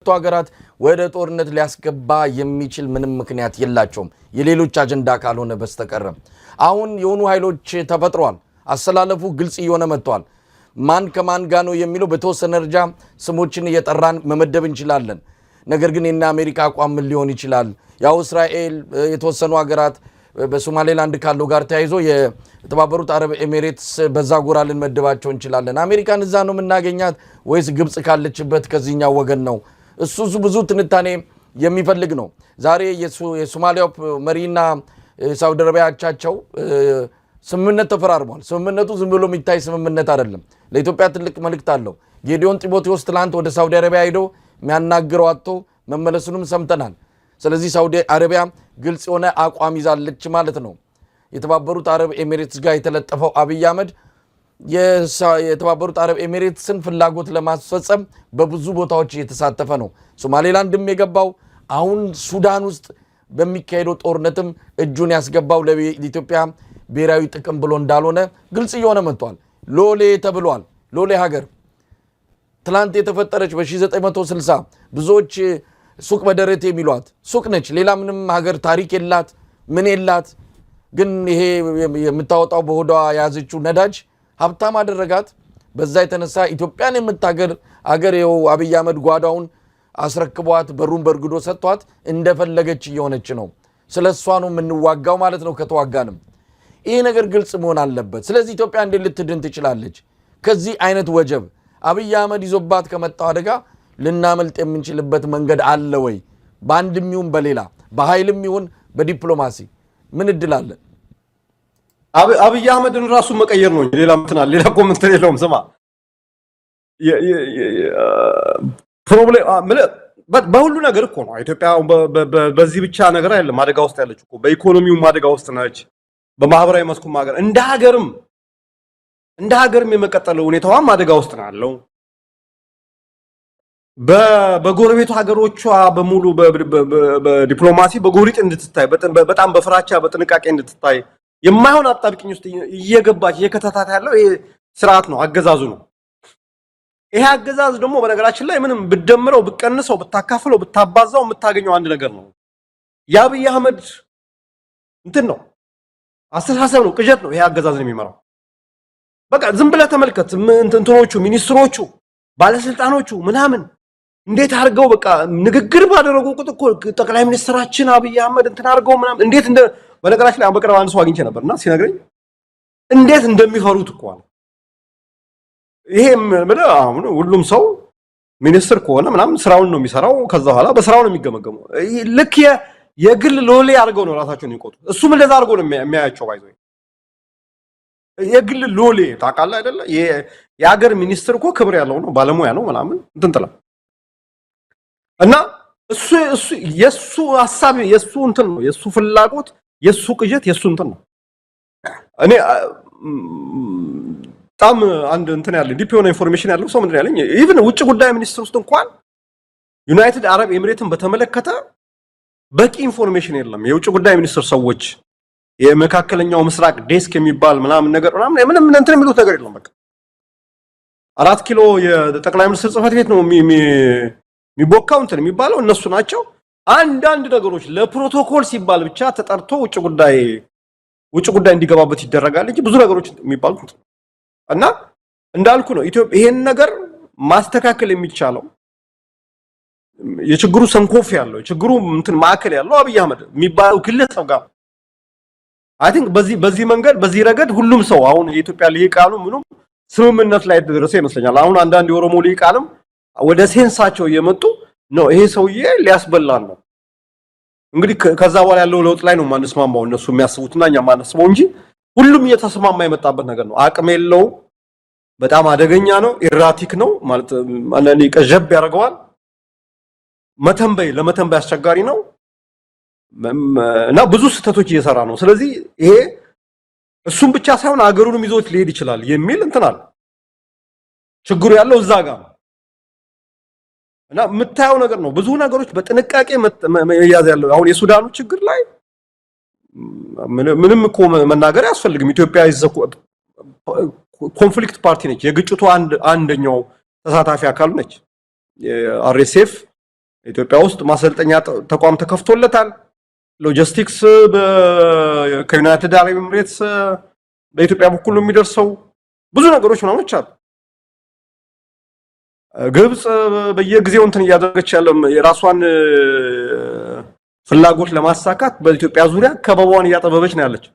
ሀገራት ወደ ጦርነት ሊያስገባ የሚችል ምንም ምክንያት የላቸውም የሌሎች አጀንዳ ካልሆነ በስተቀር አሁን የሆኑ ኃይሎች ተፈጥሯል አሰላለፉ ግልጽ እየሆነ መጥቷል ማን ከማን ጋር ነው የሚለው በተወሰነ ደረጃ ስሞችን እየጠራን መመደብ እንችላለን ነገር ግን የና አሜሪካ አቋም ምን ሊሆን ይችላል ያው እስራኤል የተወሰኑ ሀገራት በሶማሌላንድ ካለው ጋር ተያይዞ የተባበሩት አረብ ኤሚሬትስ በዛ ጎራ ልንመድባቸው እንችላለን አሜሪካን እዛ ነው የምናገኛት ወይስ ግብጽ ካለችበት ከዚህኛው ወገን ነው እሱ ብዙ ትንታኔ የሚፈልግ ነው ዛሬ የሶማሊያው መሪና ሳውዲ አረቢያ አቻቸው ስምምነት ተፈራርመዋል ስምምነቱ ዝም ብሎ የሚታይ ስምምነት አይደለም ለኢትዮጵያ ትልቅ መልእክት አለው ጌዲዮን ጢሞቴዎስ ትላንት ወደ ሳውዲ አረቢያ ሄዶ የሚያናግረው አጥቶ መመለሱንም ሰምተናል ስለዚህ ሳውዲ አረቢያ ግልጽ የሆነ አቋም ይዛለች ማለት ነው የተባበሩት አረብ ኤሚሬትስ ጋር የተለጠፈው አብይ አህመድ የተባበሩት አረብ ኤሚሬትስን ፍላጎት ለማስፈጸም በብዙ ቦታዎች እየተሳተፈ ነው ሶማሌላንድም የገባው አሁን ሱዳን ውስጥ በሚካሄደው ጦርነትም እጁን ያስገባው ለኢትዮጵያ ብሔራዊ ጥቅም ብሎ እንዳልሆነ ግልጽ እየሆነ መጥቷል ሎሌ ተብሏል ሎሌ ሀገር ትላንት የተፈጠረች በ1960 ብዙዎች ሱቅ በደረቴ የሚሏት ሱቅ ነች ሌላ ምንም ሀገር ታሪክ የላት ምን የላት ግን ይሄ የምታወጣው በሆዷ ያዘችው ነዳጅ ሀብታም አደረጋት በዛ የተነሳ ኢትዮጵያን የምታገር አገር ይው አብይ አህመድ ጓዳውን አስረክቧት በሩን በርግዶ ሰጥቷት እንደፈለገች እየሆነች ነው ስለሷ ነው የምንዋጋው ማለት ነው ከተዋጋንም ይሄ ነገር ግልጽ መሆን አለበት ስለዚህ ኢትዮጵያ እንዴት ልትድን ትችላለች ከዚህ አይነት ወጀብ አብይ አህመድ ይዞባት ከመጣው አደጋ ልናመልጥ የምንችልበት መንገድ አለ ወይ ባንድም ይሁን በሌላ በኃይልም ይሁን በዲፕሎማሲ ምን እድል አለ አብይ አህመድን ራሱ መቀየር ነው ሌላ ምትናል ሌላ ኮሜንት የለውም ስማ ፕሮብሌም በሁሉ ነገር እኮ ነው ኢትዮጵያ በዚህ ብቻ ነገር አይደለም አደጋ ውስጥ ያለች እኮ በኢኮኖሚው አደጋ ውስጥ ነች በማህበራዊ መስኩም ሀገር እንደ ሀገርም የመቀጠለው ሁኔታዋም አደጋ ውስጥ ነው ያለው በጎረቤቱ ሀገሮቿ በሙሉ በዲፕሎማሲ በጎሪጥ እንድትታይ በጣም በፍራቻ በጥንቃቄ እንድትታይ የማይሆን አጣብቂኝ ውስጥ እየገባች እየከተታት ያለው ይሄ ስርዓት ነው አገዛዙ ነው ይሄ አገዛዝ ደግሞ በነገራችን ላይ ምንም ብደምረው ብቀንሰው ብታካፍለው ብታባዛው የምታገኘው አንድ ነገር ነው የአብይ አህመድ እንትን ነው አስተሳሰብ ነው ቅጀት ነው ይሄ አገዛዝ ነው የሚመራው በቃ ዝም ብለህ ተመልከት እንትኖቹ ሚኒስትሮቹ ባለስልጣኖቹ ምናምን እንዴት አርገው በቃ ንግግር ባደረጉ ቁጥር ጠቅላይ ሚኒስትራችን አብይ አህመድ እንትን አርገው ምናምን እንዴት እንደ በነገራችን ላይ በቅርብ አንድ ሰው አግኝቼ ነበርና ሲነግረኝ እንዴት እንደሚፈሩት እኮ አለ ይሄ አሁን ሁሉም ሰው ሚኒስትር ከሆነ ምናምን ስራውን ነው የሚሰራው ከዛ በኋላ በስራው ነው የሚገመገመው ልክ የግል ሎሌ አርገው ነው ራሳቸውን ይቆጡ እሱም እንደዛ አርገው ነው የሚያያቸው ባይዘው የግል ሎሌ ታውቃለህ አይደለ የሀገር ሚኒስትር እኮ ክብር ያለው ነው ባለሙያ ነው ምናምን እንትን ጥላ እና እሱ የሱ ሐሳብ የሱ እንትን ነው የሱ ፍላጎት የሱ ቅጀት የሱ እንትን ነው እኔ በጣም አንድ እንትን ያለ ዲፕ የሆነ ኢንፎርሜሽን ያለው ሰው ምንድን ያለኝ ኢቭን ውጭ ጉዳይ ሚኒስትር ውስጥ እንኳን ዩናይትድ አረብ ኤሚሬትን በተመለከተ በቂ ኢንፎርሜሽን የለም የውጭ ጉዳይ ሚኒስትር ሰዎች የመካከለኛው ምስራቅ ዴስክ የሚባል ምናምን ነገር ምንም እንትን የሚሉት ነገር የለም በቃ 4 ኪሎ የጠቅላይ ሚኒስትር ጽህፈት ቤት ነው የሚቦካው እንትን የሚባለው እነሱ ናቸው አንዳንድ ነገሮች ለፕሮቶኮል ሲባል ብቻ ተጠርቶ ውጭ ጉዳይ እንዲገባበት ይደረጋል እንጂ ብዙ ነገሮች የሚባሉት እና እንዳልኩ ነው ኢትዮጵያ ይሄን ነገር ማስተካከል የሚቻለው የችግሩ ሰንኮፍ ያለው የችግሩ እንትን ማዕከል ያለው አብይ አህመድ የሚባለው ግለሰብ ጋር አይ ቲንክ በዚህ መንገድ በዚህ ረገድ ሁሉም ሰው አሁን የኢትዮጵያ ሊቃኑ ምኑም ስምምነት ላይ ተደረሰ ይመስለኛል አሁን አንዳንድ የኦሮሞ ሊቃንም ወደ ሴንሳቸው እየመጡ ነው ይሄ ሰውዬ ሊያስበላን ነው እንግዲህ ከዛ በኋላ ያለው ለውጥ ላይ ነው ማንስማማው እነሱ የሚያስቡትና እኛ ማንስማማው እንጂ ሁሉም እየተስማማ የመጣበት ነገር ነው አቅም የለው በጣም አደገኛ ነው ኢራቲክ ነው ማለት አንዳንዴ ቀጀብ ያደርገዋል ለመተንበይ አስቸጋሪ ነው እና ብዙ ስህተቶች እየሰራ ነው ስለዚህ ይሄ እሱም ብቻ ሳይሆን አገሩንም ይዞት ሊሄድ ይችላል የሚል እንትናል ችግሩ ያለው እዛ ጋር እና የምታየው ነገር ነው ብዙ ነገሮች በጥንቃቄ መያዝ ያለው አሁን የሱዳኑ ችግር ላይ ምንም እኮ መናገር ያስፈልግም ኢትዮጵያ ኮንፍሊክት ፓርቲ ነች የግጭቱ አንደኛው ተሳታፊ አካል ነች አርኤስኤፍ ኢትዮጵያ ውስጥ ማሰልጠኛ ተቋም ተከፍቶለታል። ሎጂስቲክስ ከዩናይትድ አረብ ኤሚሬትስ በኢትዮጵያ በኩል ነው የሚደርሰው። ብዙ ነገሮች ምናምኖች አሉ። ግብጽ በየጊዜው እንትን እያደረገች ያለው የራሷን ፍላጎት ለማሳካት በኢትዮጵያ ዙሪያ ከበባዋን እያጠበበች ነው ያለች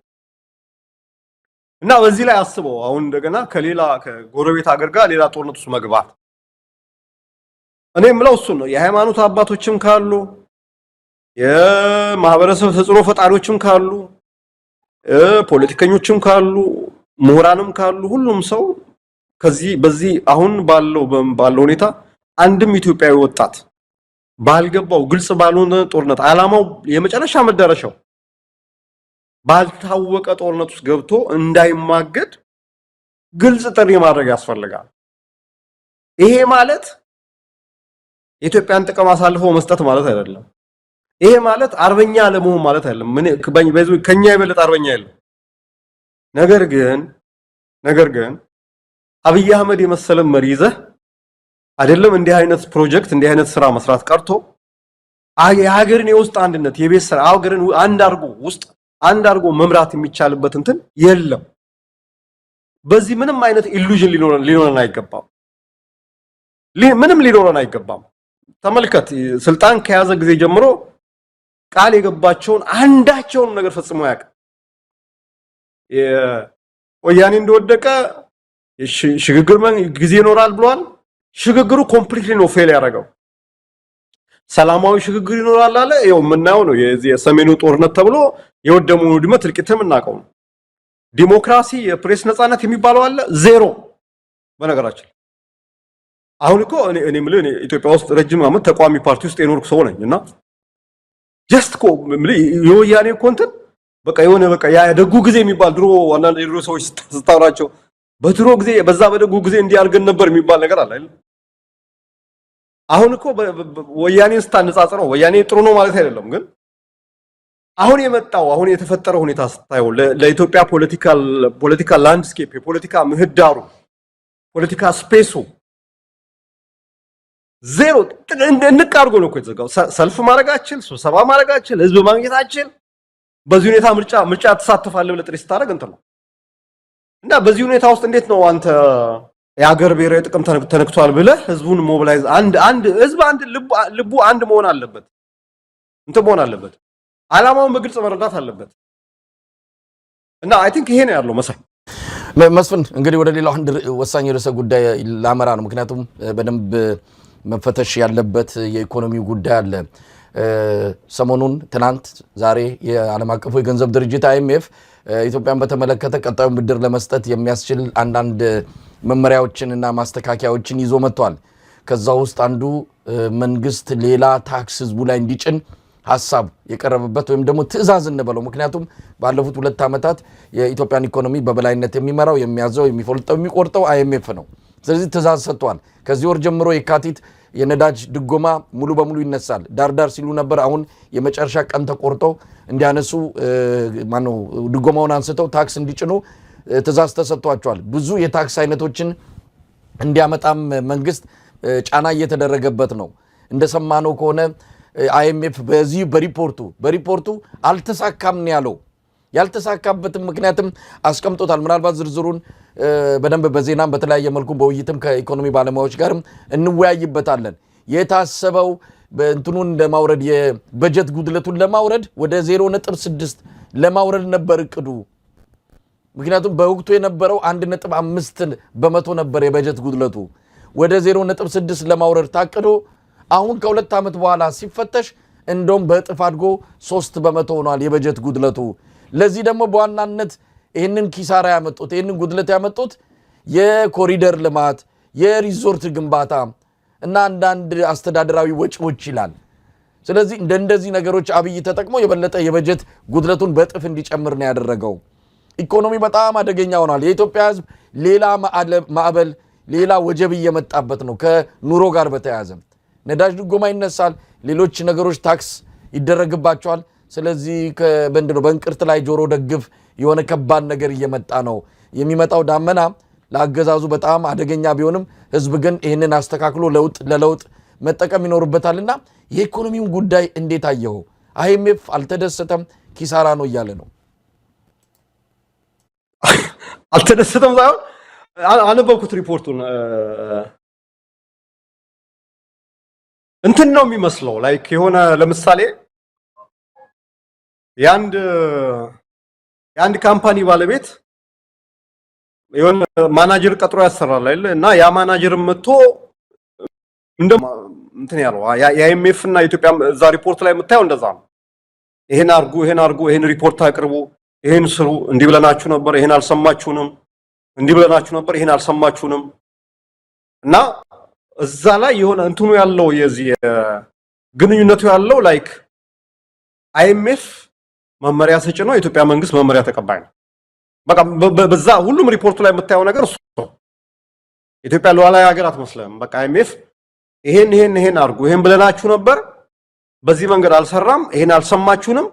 እና በዚህ ላይ አስበው አሁን እንደገና ከሌላ ከጎረቤት ሀገር ጋር ሌላ ጦርነት ውስጥ መግባት እኔ የምለው እሱ ነው። የሃይማኖት አባቶችም ካሉ የማህበረሰብ ተጽዕኖ ፈጣሪዎችም ካሉ ፖለቲከኞችም ካሉ ምሁራንም ካሉ ሁሉም ሰው ከዚህ በዚህ አሁን ባለው ሁኔታ አንድም ኢትዮጵያዊ ወጣት ባልገባው ግልጽ ባልሆነ ጦርነት ዓላማው የመጨረሻ መዳረሻው ባልታወቀ ጦርነት ውስጥ ገብቶ እንዳይማገድ ግልጽ ጥሪ ማድረግ ያስፈልጋል። ይሄ ማለት የኢትዮጵያን ጥቅም አሳልፎ መስጠት ማለት አይደለም። ይሄ ማለት አርበኛ ለመሆን ማለት አይደለም። ከኛ የበለጠ አርበኛ የለም። ነገር ግን አብይ አህመድ የመሰለ መሪ ይዘህ አይደለም እንዲህ አይነት ፕሮጀክት እንዲህ አይነት ስራ መስራት ቀርቶ የሀገርን የውስጥ አንድነት የቤት ስራ ሀገርን አንድ አድርጎ መምራት የሚቻልበት እንትን የለም። በዚህ ምንም አይነት ኢሉዥን ሊኖረን አይገባም። ተመልከት፣ ስልጣን ከያዘ ጊዜ ጀምሮ ቃል የገባቸውን አንዳቸውን ነገር ፈጽሞ ያውቃል። ወያኔ እንደወደቀ ሽግግር ጊዜ ይኖራል ብሏል። ሽግግሩ ኮምፕሊትሊ ነው ፌል ያደረገው። ሰላማዊ ሽግግር ይኖራል አለ። ይኸው የምናየው ነው። የሰሜኑ ጦርነት ተብሎ የወደመው ውድመት እልቂትም እናውቀው ነው። ዲሞክራሲ የፕሬስ ነፃነት የሚባለው አለ ዜሮ። በነገራችን አሁን እኮ እኔ የምልህ ኢትዮጵያ ውስጥ ረጅም ዓመት ተቋሚ ፓርቲ ውስጥ የኖርኩ ሰው ነኝ እና ጀስት እኮ የምልህ የወያኔ እኮ እንትን በቃ የሆነ በቃ ያ ደጉ ጊዜ የሚባል ድሮ አንዳንድ የድሮ ሰዎች ስታወራቸው በድሮ ጊዜ በዛ በደጉ ጊዜ እንዲህ አድርገን ነበር የሚባል ነገር አለ አይደል? አሁን እኮ ወያኔን ስታነጻጽረው ወያኔ ጥሩ ነው ማለት አይደለም፣ ግን አሁን የተፈጠረው ሁኔታ ስታየው ለኢትዮጵያ ፖለቲካል ላንድስኬፕ የፖለቲካ ምህዳሩ ፖለቲካ ስፔሱ ዜሮ እንቃርጎ ነው እኮ የተዘጋው። ሰልፍ ማድረጋችን፣ ስብሰባ ማድረጋችን፣ ህዝብ ማግኘታችን በዚህ ሁኔታ ምርጫ ተሳተፋለህ ብለህ ጥሪ ስታደርግ እንትን ነው እና በዚህ ሁኔታ ውስጥ እንዴት ነው አንተ የሀገር ብሔራዊ ጥቅም ተነክቷል ብለህ ህዝቡን ሞቢላይዝ ህዝብ ልቡ አንድ መሆን አለበት። ዓላማውን በግልጽ መረዳት አለበት እና አይ ቲንክ ይሄ ነው ያለው። መስፍን እንግዲህ ወደ ሌላው አንድ ወሳኝ ርዕሰ ጉዳይ ላመራ ነው። ምክንያቱም በደንብ መፈተሽ ያለበት የኢኮኖሚው ጉዳይ አለ። ሰሞኑን ትናንት ዛሬ የዓለም አቀፉ የገንዘብ ድርጅት IMF ኢትዮጵያን በተመለከተ ቀጣዩን ብድር ለመስጠት የሚያስችል አንዳንድ መመሪያዎችንና ማስተካከያዎችን ይዞ መጥቷል። ከዛ ውስጥ አንዱ መንግስት ሌላ ታክስ ህዝቡ ላይ እንዲጭን ሐሳብ የቀረበበት ወይም ደግሞ ትዕዛዝ እንበለው። ምክንያቱም ባለፉት 2 ዓመታት የኢትዮጵያን ኢኮኖሚ በበላይነት የሚመራው የሚያዘው የሚፈልጠው የሚቆርጠው IMF ነው። ስለዚህ ትዕዛዝ ሰጥቷል። ከዚህ ወር ጀምሮ የካቲት የነዳጅ ድጎማ ሙሉ በሙሉ ይነሳል። ዳርዳር ሲሉ ነበር። አሁን የመጨረሻ ቀን ተቆርጦ እንዲያነሱ ድጎማውን አንስተው ታክስ እንዲጭኑ ትዕዛዝ ተሰጥቷቸዋል። ብዙ የታክስ አይነቶችን እንዲያመጣም መንግስት ጫና እየተደረገበት ነው። እንደሰማነው ከሆነ IMF በዚህ በሪፖርቱ አልተሳካም ነው ያለው። ያልተሳካበትም ምክንያትም አስቀምጦታል። ምናልባት ዝርዝሩን በደንብ በዜናም በተለያየ መልኩ በውይይትም ከኢኮኖሚ ባለሙያዎች ጋርም እንወያይበታለን። የታሰበው በእንትኑን ለማውረድ የበጀት ጉድለቱን ለማውረድ ወደ 0.6 ለማውረድ ነበር እቅዱ። ምክንያቱም በወቅቱ የነበረው 1.5 በመቶ ነበር የበጀት ጉድለቱ። ወደ 0.6 ለማውረድ ታቅዶ አሁን ከ2 ዓመት በኋላ ሲፈተሽ እንደውም በእጥፍ አድጎ 3 በመቶ ሆኗል የበጀት ጉድለቱ። ለዚህ ደግሞ በዋናነት ይህንን ኪሳራ ያመጡት ይህንን ጉድለት ያመጡት የኮሪደር ልማት፣ የሪዞርት ግንባታ እና አንዳንድ አስተዳደራዊ ወጪዎች ይላል። ስለዚህ እንደዚህ ነገሮች አብይ ተጠቅሞ የበለጠ የበጀት ጉድለቱን በእጥፍ እንዲጨምር ነው ያደረገው። ኢኮኖሚ በጣም አደገኛ ሆኗል። የኢትዮጵያ ሕዝብ ሌላ ማዕበል ሌላ ወጀብ እየመጣበት ነው። ከኑሮ ጋር በተያያዘ ነዳጅ ድጎማ ይነሳል፣ ሌሎች ነገሮች ታክስ ይደረግባቸዋል። ስለዚህ በእንቅርት ላይ ጆሮ ደግፍ የሆነ ከባድ ነገር እየመጣ ነው። የሚመጣው ዳመና ለአገዛዙ በጣም አደገኛ ቢሆንም ህዝብ ግን ይህንን አስተካክሎ ለውጥ መጠቀም ይኖርበታልና የኢኮኖሚውን ጉዳይ እንዴት አየው? አይኤምኤፍ አልተደሰተም ኪሳራ ነው እያለ ነው። አልተደሰተም ሳይሆን አነበብኩት ሪፖርቱን እንትን ነው የሚመስለው ላይክ የሆነ ለምሳሌ የአንድ ካምፓኒ ባለቤት የሆነ ማናጀር ቀጥሮ ያሰራል አይደል እና ያ ማናጀር መጥቶ እንትን ያለው የአይኤምኤፍ እና ኢትዮጵያ እዛ ሪፖርት ላይ የምታየው እንደዛ ነው። ይሄን አርጉ ይሄን ሪፖርት አቅርቡ ይሄን ስሩ እንዲህ ብለናችሁ ነበር ይሄን አልሰማችሁንም እንዲህ ብለናችሁ ነበር ይሄን አልሰማችሁንም እና እዛ ላይ የሆነ እንትኑ ያለው የዚህ ግንኙነቱ ያለው ላይክ አይኤምኤፍ መመሪያ ሰጪ ነው የኢትዮጵያ መንግስት መመሪያ ተቀባይ ነው። በቃ በዛ ሁሉም ሪፖርቱ ላይ የምታየው ነገር እሱ ነው። ኢትዮጵያ ሉዓላዊ ሀገር አትመስልም። በቃ አይኤምኤፍ ይሄን አርጉ ይሄን ብለናችሁ ነበር በዚህ መንገድ አልሰራም ይሄን አልሰማችሁንም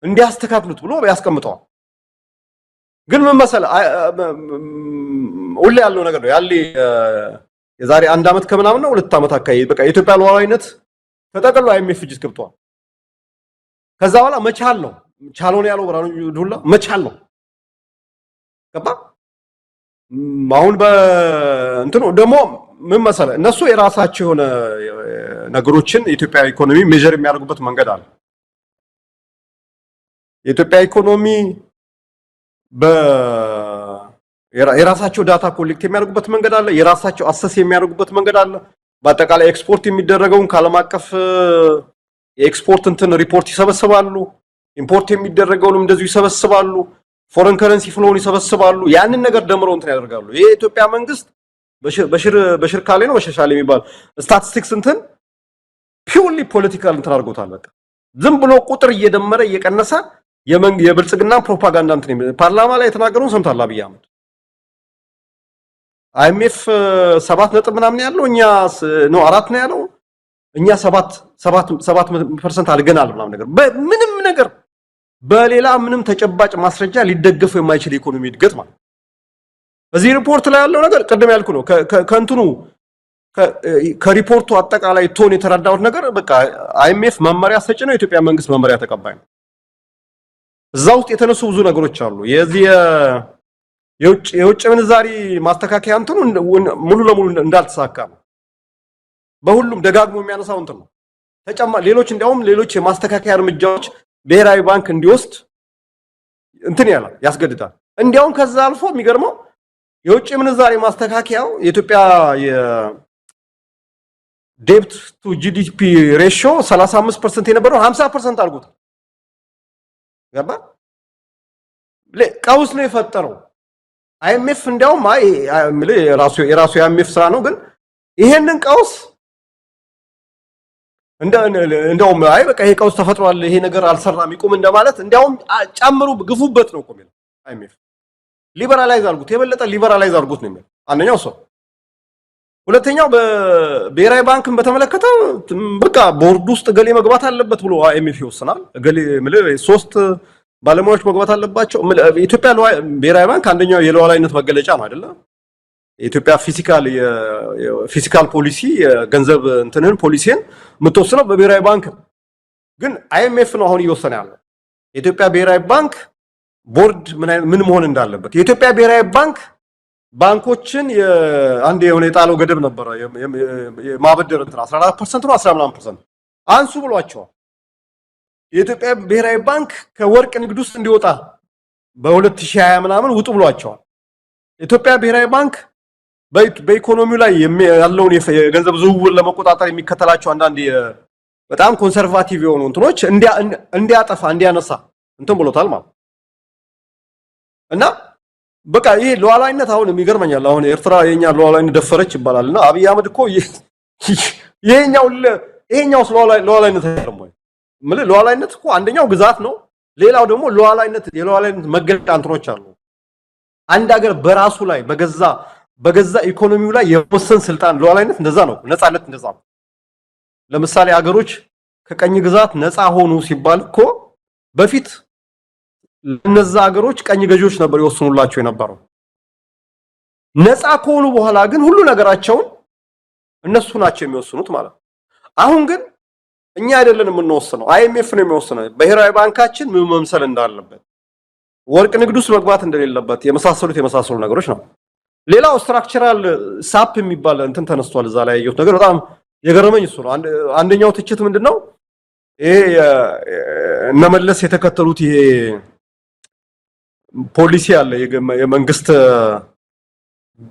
እንዲያስተካክሉት ብሎ ያስቀምጠዋል። ግን ምን መሰለህ ሁሌ ያለው ነገር ነው ያለ የዛሬ 1 አመት ከምናምን ነው 2 አመት አካባቢ በቃ የኢትዮጵያ ሉዓላዊነት ተጠቅልሎ አይኤምኤፍ እጅ ገብቷል። ከዛ በኋላ መቻል ነው ቻሎን ያለው ብራኑ ዱላ መቻል ነው ገባ። አሁን በእንትኑ ደግሞ ምን መሰለህ እነሱ የራሳቸው የሆነ ነገሮችን የኢትዮጵያ ኢኮኖሚ ሜጀር የሚያደርጉበት መንገድ አለ። የኢትዮጵያ ኢኮኖሚ የራሳቸው ዳታ ኮሌክት የሚያደርጉበት መንገድ አለ። የራሳቸው አሰስ የሚያደርጉበት መንገድ አለ። በአጠቃላይ ኤክስፖርት የሚደረገውን ከዓለም አቀፍ የኤክስፖርት እንትን ሪፖርት ይሰበስባሉ። ኢምፖርት የሚደረገውንም እንደዚሁ ይሰበስባሉ። ፎረን ከረንሲ ፍሎውን ይሰበስባሉ። ያንን ነገር ደምረው እንትን ያደርጋሉ። የኢትዮጵያ መንግስት በሽርካሌ ነው በሸሻሌ የሚባል ስታቲስቲክስ እንትን ፒውርሊ ፖለቲካል እንትን አድርጎታል። በቃ ዝም ብሎ ቁጥር እየደመረ እየቀነሰ የብልጽግና ፕሮፓጋንዳ እንትን ፓርላማ ላይ የተናገረውን ሰምታል አብይ አህመድ። አይኤምኤፍ 7 ነጥብ ምናምን ያለው እኛ ነው 4 ነው ያለው እኛ 7% አልገናል ምናምን ነገር በምንም ነገር በሌላ ምንም ተጨባጭ ማስረጃ ሊደገፍ የማይችል ኢኮኖሚ እድገት ማለት በዚህ ሪፖርት ላይ ያለው ነገር ቅድም ያልኩ ነው። ከእንትኑ ከሪፖርቱ አጠቃላይ ቶን የተረዳሁት ነገር በቃ አይኤምኤፍ መመሪያ ሰጪ ነው የኢትዮጵያ መንግስት መመሪያ ተቀባይ ነው። እዛ ውስጥ የተነሱ ብዙ ነገሮች አሉ። የዚህ የውጭ ምንዛሪ ማስተካከያ እንትኑ ሙሉ ለሙሉ እንዳልተሳካ ነው። በሁሉም ደጋግሞ የሚያነሳው እንትን ነው። ሌሎች እንዲያውም ሌሎች የማስተካከያ እርምጃዎች ብሔራዊ ባንክ እንዲወስድ እንትን ያስገድዳል። እንዲያውም ከዛ አልፎ የሚገርመው የውጭ ምንዛሪ ማስተካከያው የኢትዮጵያ የዴፕት ቱ ጂዲፒ ሬሽዮ 35% የነበረው 50% አድርጎታል። ገባ ቀውስ ነው የፈጠረው። አይኤምኤፍ እንዲያውም የራሱ የአይኤምኤፍ ስራ ነው። ግን ይሄንን ቀውስ እንደውም በቃ ይሄ ቀውስ ተፈጥሯል ይሄ ነገር አልሰራም ይቆም እንደማለት እንዲያውም ጨምሩ ግፉበት ነው የሚለው አይኤምኤፍ። ሊበራላይዝ አድርጉት የበለጠ ሊበራላይዝ አድርጉት ነው የሚለው አንደኛው ሰው። ሁለተኛው በብሔራዊ ባንክን በተመለከተ በቃ ቦርድ ውስጥ ገሌ መግባት አለበት ብሎ አይኤምኤፍ ይወስናል። ገሌ 3 ባለሙያዎች መግባት አለባቸው። ኢትዮጵያ ብሔራዊ ባንክ አንደኛው የሉዓላዊነት መገለጫ ነው አይደለ? የኢትዮጵያ ፊስካል ፖሊሲ የገንዘብ እንትንን ፖሊሲን የምትወስነው በብሔራዊ ባንክ። ግን አይኤምኤፍ ነው አሁን እየወሰነ ያለው የኢትዮጵያ ብሔራዊ ባንክ ቦርድ ምን መሆን እንዳለበት። የኢትዮጵያ ብሔራዊ ባንክ ባንኮችን አንድ የሆነ የጣለው ገደብ ነበረ የማበደር እንትን 14% ነው 10% አንሱ ብሏቸዋል። የኢትዮጵያ ብሔራዊ ባንክ ከወርቅ ንግድ ውስጥ እንዲወጣ በ2020 ምናምን ውጡ ብሏቸዋል። የኢትዮጵያ ብሔራዊ ባንክ በኢኮኖሚው ላይ ያለውን የገንዘብ ዝውውር ለመቆጣጠር የሚከተላቸው አንዳንድ በጣም ኮንሰርቫቲቭ የሆኑ እንትኖች እንዲያጠፋ እንዲያነሳ እንትን ብሎታል ማለት እና በቃ ይሄ ሉዓላዊነት አሁን የሚገርመኛል። አሁን ኤርትራ የኛ ሉዓላዊነት ደፈረች ይባላልና አብይ አህመድ እኮ ይሄኛው ሉዓላዊነት አይደለም ወይ? ሉዓላዊነት እኮ አንደኛው ግዛት ነው። ሌላው ደግሞ የሉዓላዊነት መገለጫ እንትኖች አሉ። አንድ ሀገር በራሱ ላይ በገዛ ኢኮኖሚው ላይ የወሰን ስልጣን ሉዓላዊነት እንደዛ ነው። ነፃነት እንደዛ ነው። ለምሳሌ ሀገሮች ከቀኝ ግዛት ነፃ ሆኑ ሲባል እኮ በፊት ለነዛ ሀገሮች ቀኝ ገዢዎች ነበር ይወስኑላቸው የነበረው። ነፃ ከሆኑ በኋላ ግን ሁሉ ነገራቸውን እነሱ ናቸው የሚወስኑት ማለት ነው። አሁን ግን እኛ አይደለንም የምንወስነው አይኤምኤፍ ነው የሚወስነው ብሔራዊ ባንካችን ምን መምሰል እንዳለበት ወርቅ ንግድ ውስጥ መግባት እንደሌለበት የመሳሰሉ ነገሮች ነው ሌላው ስትራክቸራል ሳፕ የሚባል እንትን ተነስቷል እዛ ላይ ያየሁት ነገር በጣም የገረመኝ እሱ ነው አንደኛው ትችት ምንድነው ይሄ እነመለስ የተከተሉት ይሄ ፖሊሲ አለ የመንግስት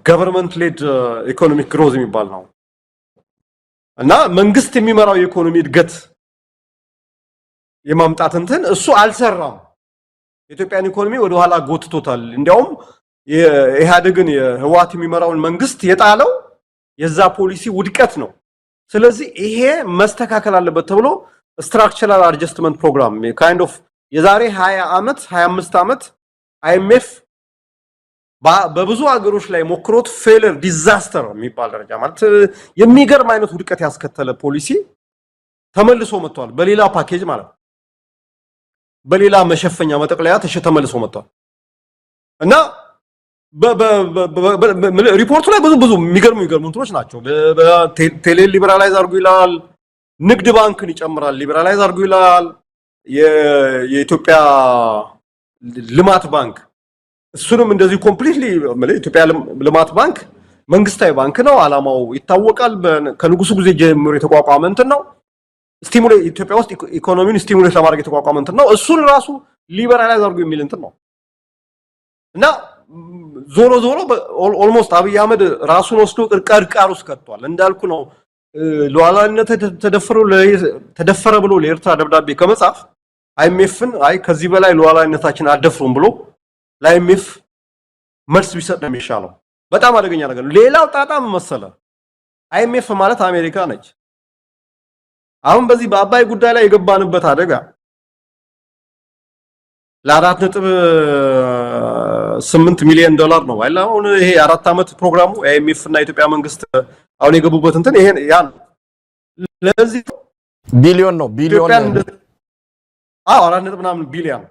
ገቨርንመንት ሌድ ኢኮኖሚክ ግሮዝ የሚባል ነው እና መንግስት የሚመራው የኢኮኖሚ እድገት የማምጣት እንትን እሱ አልሰራም የኢትዮጵያን ኢኮኖሚ ወደ ኋላ ጎትቶታል እንዲያውም የኢህአዴግን የህዋት የሚመራውን መንግስት የጣለው የዛ ፖሊሲ ውድቀት ነው ስለዚህ ይሄ መስተካከል አለበት ተብሎ ስትራክቸራል አድጀስትመንት ፕሮግራም ካይንድ ኦፍ የዛሬ 20 አመት 25 አመት አይኤምኤፍ በብዙ ሀገሮች ላይ ሞክሮት ፌለር ዲዛስተር የሚባል ደረጃ ማለት የሚገርም አይነት ውድቀት ያስከተለ ፖሊሲ ተመልሶ መጥቷል በሌላ ፓኬጅ ማለት በሌላ መሸፈኛ መጠቅለያ ተመልሶ መጥቷል እና ሪፖርቱ ላይ ብዙ የሚገርሙ እንትኖች ናቸው ቴሌ ሊበራላይዝ አድርጉ ይላል ንግድ ባንክን ይጨምራል ሊበራላይዝ አድርጉ ይላል የኢትዮጵያ ልማት ባንክ እሱንም እንደዚህ ኮምፕሊትሊ ኢትዮጵያ ልማት ባንክ መንግስታዊ ባንክ ነው አላማው ይታወቃል ከንጉሱ ጊዜ ጀምሮ የተቋቋመ እንትን ነው ስቲሙሌት ኢትዮጵያ ውስጥ ኢኮኖሚን ስቲሙሌት ለማድረግ የተቋቋመ እንትን ነው እሱን ራሱ ሊበራላይዝ አድርጉ የሚል እንትን ነው እና ዞሮ ኦልሞስት አብይ አህመድ ራሱን ወስዶ ቅርቃር ውስጥ ከቷል እንዳልኩ ነው ሉዓላዊነት ተደፈረ ብሎ ለኤርትራ ደብዳቤ ከመጻፍ አይኤምኤፍን አይ ከዚህ በላይ ሉዓላዊነታችን አደፍሩም ብሎ ለአይኤምኤፍ መልስ ቢሰጥ ነው የሚሻለው በጣም አደገኛ ነገር ሌላው ጣጣም መሰለ አይኤምኤፍ ማለት አሜሪካ ነች አሁን በዚህ በአባይ ጉዳይ ላይ የገባንበት አደጋ ለ4.8 ሚሊዮን ዶላር ነው አይደል አሁን ይሄ 4 አመት ፕሮግራሙ አይኤምኤፍ እና ኢትዮጵያ መንግስት አሁን የገቡበት እንትን ይሄ ያን ለዚህ ቢሊዮን ነው ቢሊዮን 4.8 ቢሊዮን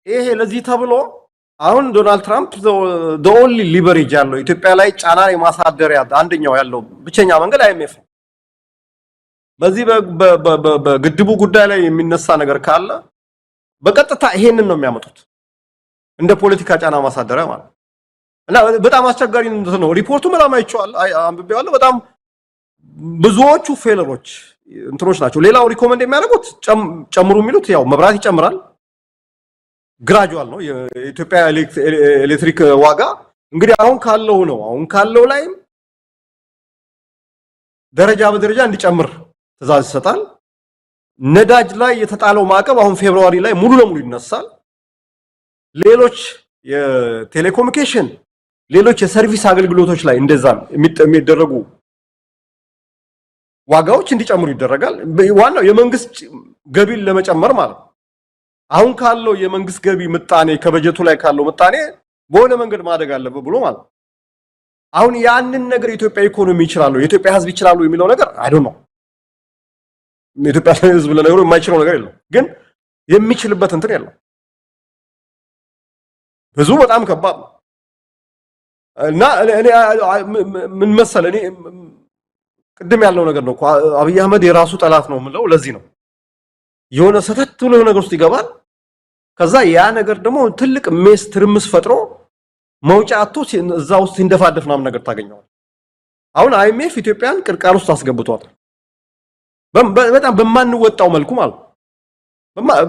ይሄ ለዚህ ተብሎ አሁን ዶናልድ ትራምፕ the only leverage ያለው ኢትዮጵያ ላይ ጫና የማሳደሪያ አንደኛው ያለው ብቸኛ መንገድ አይኤምኤፍ በዚህ በግድቡ ጉዳይ ላይ የሚነሳ ነገር ካለ በቀጥታ ይሄንን ነው የሚያመጡት እንደ ፖለቲካ ጫና ማሳደሪያ ማለት እና በጣም አስቸጋሪ ነው ሪፖርቱ በጣም አይቻል አንብቤዋለሁ በጣም ብዙዎቹ ፌለሮች እንትኖች ናቸው ሌላው ሪኮመንድ የሚያደርጉት ጨምሩ የሚሉት ያው መብራት ይጨምራል ግራጁዋል ነው የኢትዮጵያ ኤሌክትሪክ ዋጋ እንግዲህ አሁን ካለው ላይ ደረጃ በደረጃ እንዲጨምር ትዕዛዝ ይሰጣል ነዳጅ ላይ የተጣለው ማዕቀብ አሁን ፌብሩዋሪ ላይ ሙሉ ለሙሉ ይነሳል ሌሎች የቴሌኮሙኒኬሽን ሌሎች የሰርቪስ አገልግሎቶች ላይ እንደዛ የሚደረጉ ዋጋዎች እንዲጨምሩ ይደረጋል ዋናው የመንግስት ገቢን ለመጨመር ማለት አሁን ካለው የመንግስት ገቢ ምጣኔ ከበጀቱ ላይ ካለው ምጣኔ በሆነ መንገድ ማደግ አለበት ብሎ ማለት አሁን ያንን ነገር የኢትዮጵያ ኢኮኖሚ ይችላል የኢትዮጵያ ህዝብ ይችላል የሚለው ነገር አይ ዶንት ኖ የኢትዮጵያ ህዝብ ለነገሩ የማይችለው ነገር የለም ግን የሚችልበት እንትን የለም ብዙ በጣም ከባድ ነው እና እኔ ምን መሰለ እኔ ቅድም ያለው ነገር ነው አብይ አህመድ የራሱ ጠላት ነው ምለው ለዚህ ነው የሆነ ሰተት ብሎ ነገር ውስጥ ይገባል ከዛ ያ ነገር ደግሞ ትልቅ ሜስ ትርምስ ፈጥሮ መውጫ አጥቶ እዛ ውስጥ እንደፋደፍናም ነገር ታገኘዋል አሁን አይኤምኤፍ ኢትዮጵያን ቅርቃር ውስጥ አስገብቷል በጣም በማንወጣው መልኩ ማለት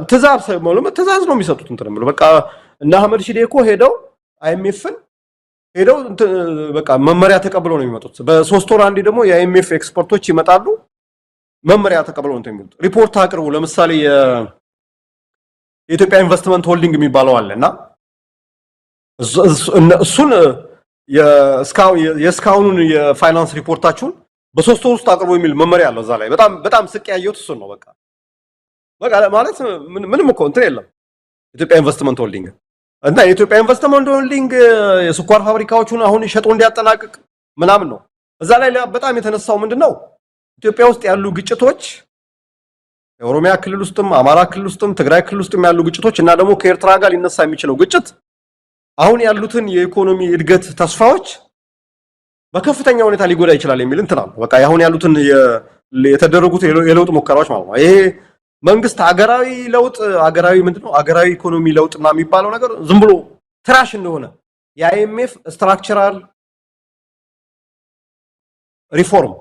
ትዕዛዝ ነው የሚሰጡት እንትን ነው በቃ እና አህመድ ሺዴ እኮ ሄደው አይኤምኤፍን ሄደው በቃ መመሪያ ተቀብለው ነው የሚመጡት በ3 ወር አንዴ ደግሞ የአይኤምኤፍ ኤክስፐርቶች ይመጣሉ መመሪያ ተቀብለው ነው የሚመጡት ሪፖርት አቅርቡ ለምሳሌ የኢትዮጵያ ኢንቨስትመንት ሆልዲንግ የሚባለው አለና እሱን የስካውኑን የፋይናንስ ሪፖርታችሁን በ3 ወር ውስጥ አቅርቡ የሚል መመሪያ አለው እዛ ላይ በጣም ስቅ ያየሁት እሱ ነው በቃ ማለት ምንም እኮ እንትን የለም ኢትዮጵያ ኢንቨስትመንት ሆልዲንግ እና የኢትዮጵያ ኢንቨስትመንት ሆልዲንግ የስኳር ፋብሪካዎቹን አሁን ሸጦ እንዲያጠናቅቅ ምናምን ነው እዛ ላይ በጣም የተነሳው ምንድነው ኢትዮጵያ ውስጥ ያሉ ግጭቶች የኦሮሚያ ክልል ውስጥም አማራ ክልል ውስጥም ትግራይ ክልል ውስጥም ያሉ ግጭቶች እና ደግሞ ከኤርትራ ጋር ሊነሳ የሚችለው ግጭት አሁን ያሉትን የኢኮኖሚ እድገት ተስፋዎች በከፍተኛ ሁኔታ ሊጎዳ ይችላል የሚል እንትን አለ በቃ አሁን ያሉትን የተደረጉት የለውጥ ሙከራዎች ማለት ነው። ይሄ መንግስት ሀገራዊ ለውጥ ሀገራዊ ምንድነው ሀገራዊ ኢኮኖሚ ለውጥና የሚባለው ነገር ዝም ብሎ ትራሽ እንደሆነ የአይኤምኤፍ ስትራክቸራል ሪፎርም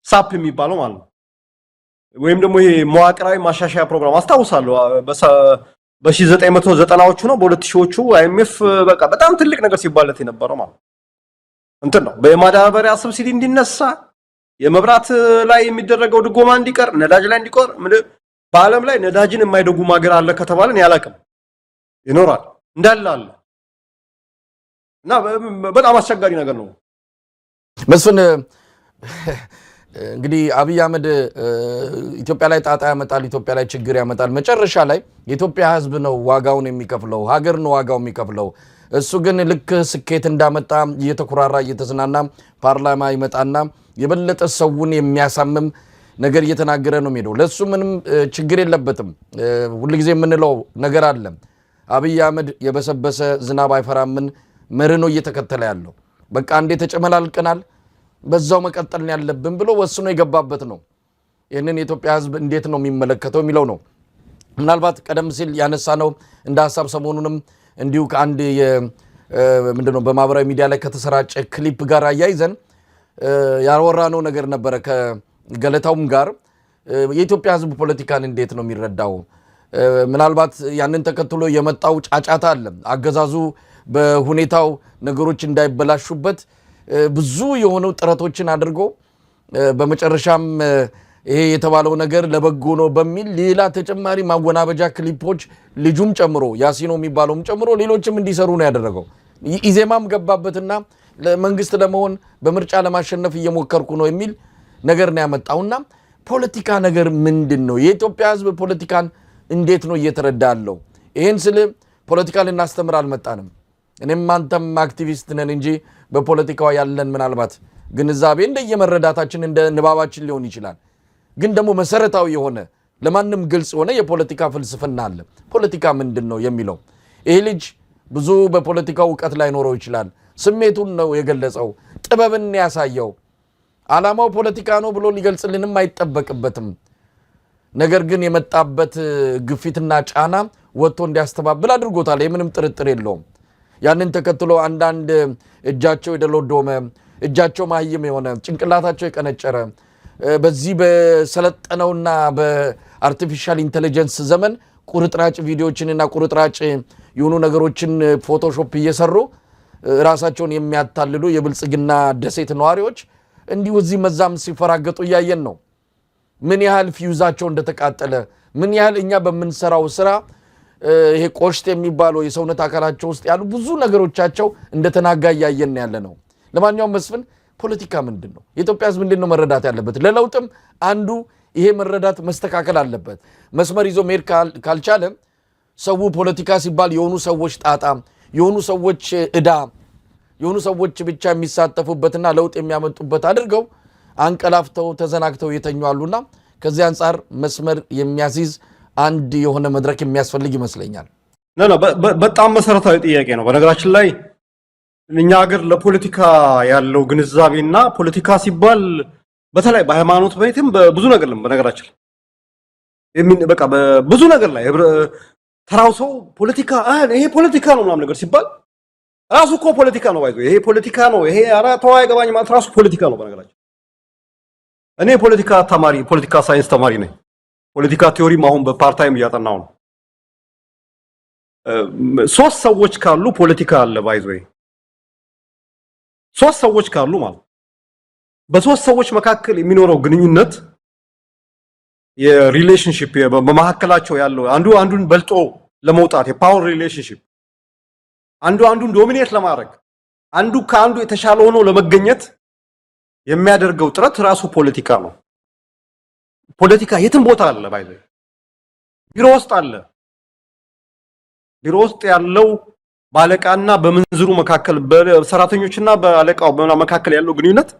ሳፕ የሚባለው ማለት ነው ወይም ደግሞ ይሄ መዋቅራዊ ማሻሻያ ፕሮግራም አስታውሳለሁ በ1990ዎቹ ነው በ2000ዎቹ አይኤምኤፍ በቃ በጣም ትልቅ ነገር ሲባለት የነበረው ማለት እንትን ነው በማዳበሪያ ሰብሲዲ እንዲነሳ የመብራት ላይ የሚደረገው ድጎማ እንዲቀር ነዳጅ ላይ እንዲቀር በአለም ላይ ነዳጅን የማይደጉም ሀገር አለ ከተባለን ያላቅም ይኖራል እንዳለ አለ እና በጣም አስቸጋሪ ነገር ነው መስፍን እንግዲህ አብይ አህመድ ኢትዮጵያ ላይ ጣጣ ያመጣል ኢትዮጵያ ላይ ችግር ያመጣል መጨረሻ ላይ የኢትዮጵያ ህዝብ ነው ዋጋውን የሚከፍለው ሀገር ነው ዋጋው የሚከፍለው እሱ ግን ልክ ስኬት እንዳመጣ እየተኩራራ እየተዝናና ፓርላማ ይመጣና የበለጠ ሰውን የሚያሳምም ነገር እየተናገረ ነው የሚሄደው ለሱ ምንም ችግር የለበትም ሁሉ ጊዜ የምንለው ነገር አለ አብይ አህመድ የበሰበሰ ዝናብ አይፈራምን መርኖ እየተከተለ ያለው በቃ እንዴ ተጨመላልቀናል በዛው መቀጠል ያለብን ብሎ ወስኖ የገባበት ነው ይሄንን የኢትዮጵያ ህዝብ እንዴት ነው የሚመለከተው የሚለው ነው ምናልባት ቀደም ሲል ያነሳ ነው እንደ ሐሳብ ሰሞኑንም እንዲሁ ከአንድ ምንድነው በማህበራዊ ሚዲያ ላይ ከተሰራጨ ክሊፕ ጋር አያይዘን ያወራነው ነገር ነበር ከገለታውም ጋር የኢትዮጵያ ህዝብ ፖለቲካን እንዴት ነው የሚረዳው ምናልባት ያንን ተከትሎ የመጣው ጫጫታ አለ አገዛዙ በሁኔታው ነገሮች እንዳይበላሹበት ብዙ የሆኑ ጥረቶችን አድርጎ በመጨረሻም ይሄ የተባለው ነገር ለበጎ ነው በሚል ሌላ ተጨማሪ ማወናበጃ ክሊፖች ልጁም ጨምሮ ያሲኖ የሚባለውም ጨምሮ ሌሎችም እንዲሰሩ ነው ያደረገው ኢዜማም ገባበትና ለመንግስት ለመሆን በምርጫ ለማሸነፍ እየሞከርኩ ነው የሚል ነገር ነው ያመጣውና ፖለቲካ ነገር ምንድነው የኢትዮጵያ ህዝብ ፖለቲካን እንዴት ነው እየተረዳለው ይሄን ስለ ፖለቲካል እናስተምር አልመጣንም እኔም አንተም አክቲቪስት ነን እንጂ በፖለቲካው ያለን ምናልባት ግንዛቤ እንደየመረዳታችን እንደ ንባባችን ሊሆን ይችላል ግን ደግሞ መሰረታዊ የሆነ ለማንም ግልጽ ሆነ የፖለቲካ ፍልስፍና አለ ፖለቲካ ምንድነው የሚለው ይሄ ልጅ ብዙ በፖለቲካው ዕውቀት ላይ ኖረው ይችላል ስሜቱን ነው የገለጸው ጥበብን ያሳየው ዓላማው ፖለቲካ ነው ብሎ ሊገልጽልንም አይጠበቅበትም ነገር ግን የመጣበት ግፊትና ጫና ወጥቶ እንዲያስተባብል አድርጎታል የምንም ጥርጥር የለውም ያንን ተከትሎ አንዳንድ እጃቸው የደሎዶመ እጃቸው ማህይም የሆነ ጭንቅላታቸው የቀነጨረ በዚህ በሰለጠነውና በአርቲፊሻል ኢንተለጀንስ ዘመን ቁርጥራጭ ቪዲዮዎችንና ቁርጥራጭ የሆኑ ነገሮችን ፎቶሾፕ እየሰሩ ራሳቸውን የሚያታልሉ የብልጽግና ደሴት ነዋሪዎች እንዲሁ እዚህ መዛም ሲፈራገጡ ያየን ነው ምን ያህል ፊውዛቸው እንደተቃጠለ ምን ያህል እኛ በመንሰራው ስራ ይሄ ቆሽት የሚባለው የሰውነት አካላቸው ውስጥ ያሉ ብዙ ነገሮቻቸው እንደተናጋ ያየን ያለ ነው ለማንኛውም መስፍን ፖለቲካ ምንድነው የኢትዮጵያ ህዝብ ምንድነው መረዳት ያለበት ለለውጥም አንዱ ይሄ መረዳት መስተካከል አለበት መስመር ይዞ መሄድ ካልቻለ ሰው ፖለቲካ ሲባል የሆኑ ሰዎች ጣጣ የሆኑ ሰዎች እዳ የሆኑ ሰዎች ብቻ የሚሳተፉበትና ለውጥ የሚያመጡበት አድርገው አንቀላፍተው ተዘናግተው የተኛሉና ከዚህ አንፃር መስመር የሚያስይዝ አንድ የሆነ መድረክ የሚያስፈልግ ይመስለኛል በጣም መሰረታዊ ጥያቄ ነው በነገራችን ላይ እኛ ሀገር ለፖለቲካ ያለው ግንዛቤና ፖለቲካ ሲባል በተለይ በሃይማኖት ቤትም በብዙ ነገር በነገራችን በቃ በብዙ ነገር ላይ ተራው ሰው ፖለቲካ ይሄ ፖለቲካ ነው ምናምን ነገር ሲባል ራሱ እኮ ፖለቲካ ነው ባይዞ ይሄ ፖለቲካ ነው ይሄ አራተው አይገባኝ ማለት ራሱ ፖለቲካ ነው በነገራችን እኔ ፖለቲካ ሳይንስ ተማሪ ነኝ ፖለቲካ ቲዮሪም አሁን በፓርታይም እያጠናው ነው ሶስት ሰዎች ካሉ ፖለቲካ አለ ባይዞ ሶስት ሰዎች ካሉ ማለት በሶስት ሰዎች መካከል የሚኖረው ግንኙነት የሪሌሽንሺፕ በመሐከላቸው ያለው አንዱን በልጦ ለመውጣት የፓወር ሪሌሽንሺፕ አንዱን ዶሚኔት ለማድረግ አንዱ ከአንዱ የተሻለ ሆኖ ለመገኘት የሚያደርገው ጥረት ራሱ ፖለቲካ ነው ፖለቲካ የትም ቦታ አለ ባይዘ ቢሮ ውስጥ አለ ቢሮ ውስጥ ያለው ባለቃና በመንዝሩ መካከል በሰራተኞችና በአለቃው መካከል ያለው ግንኙነት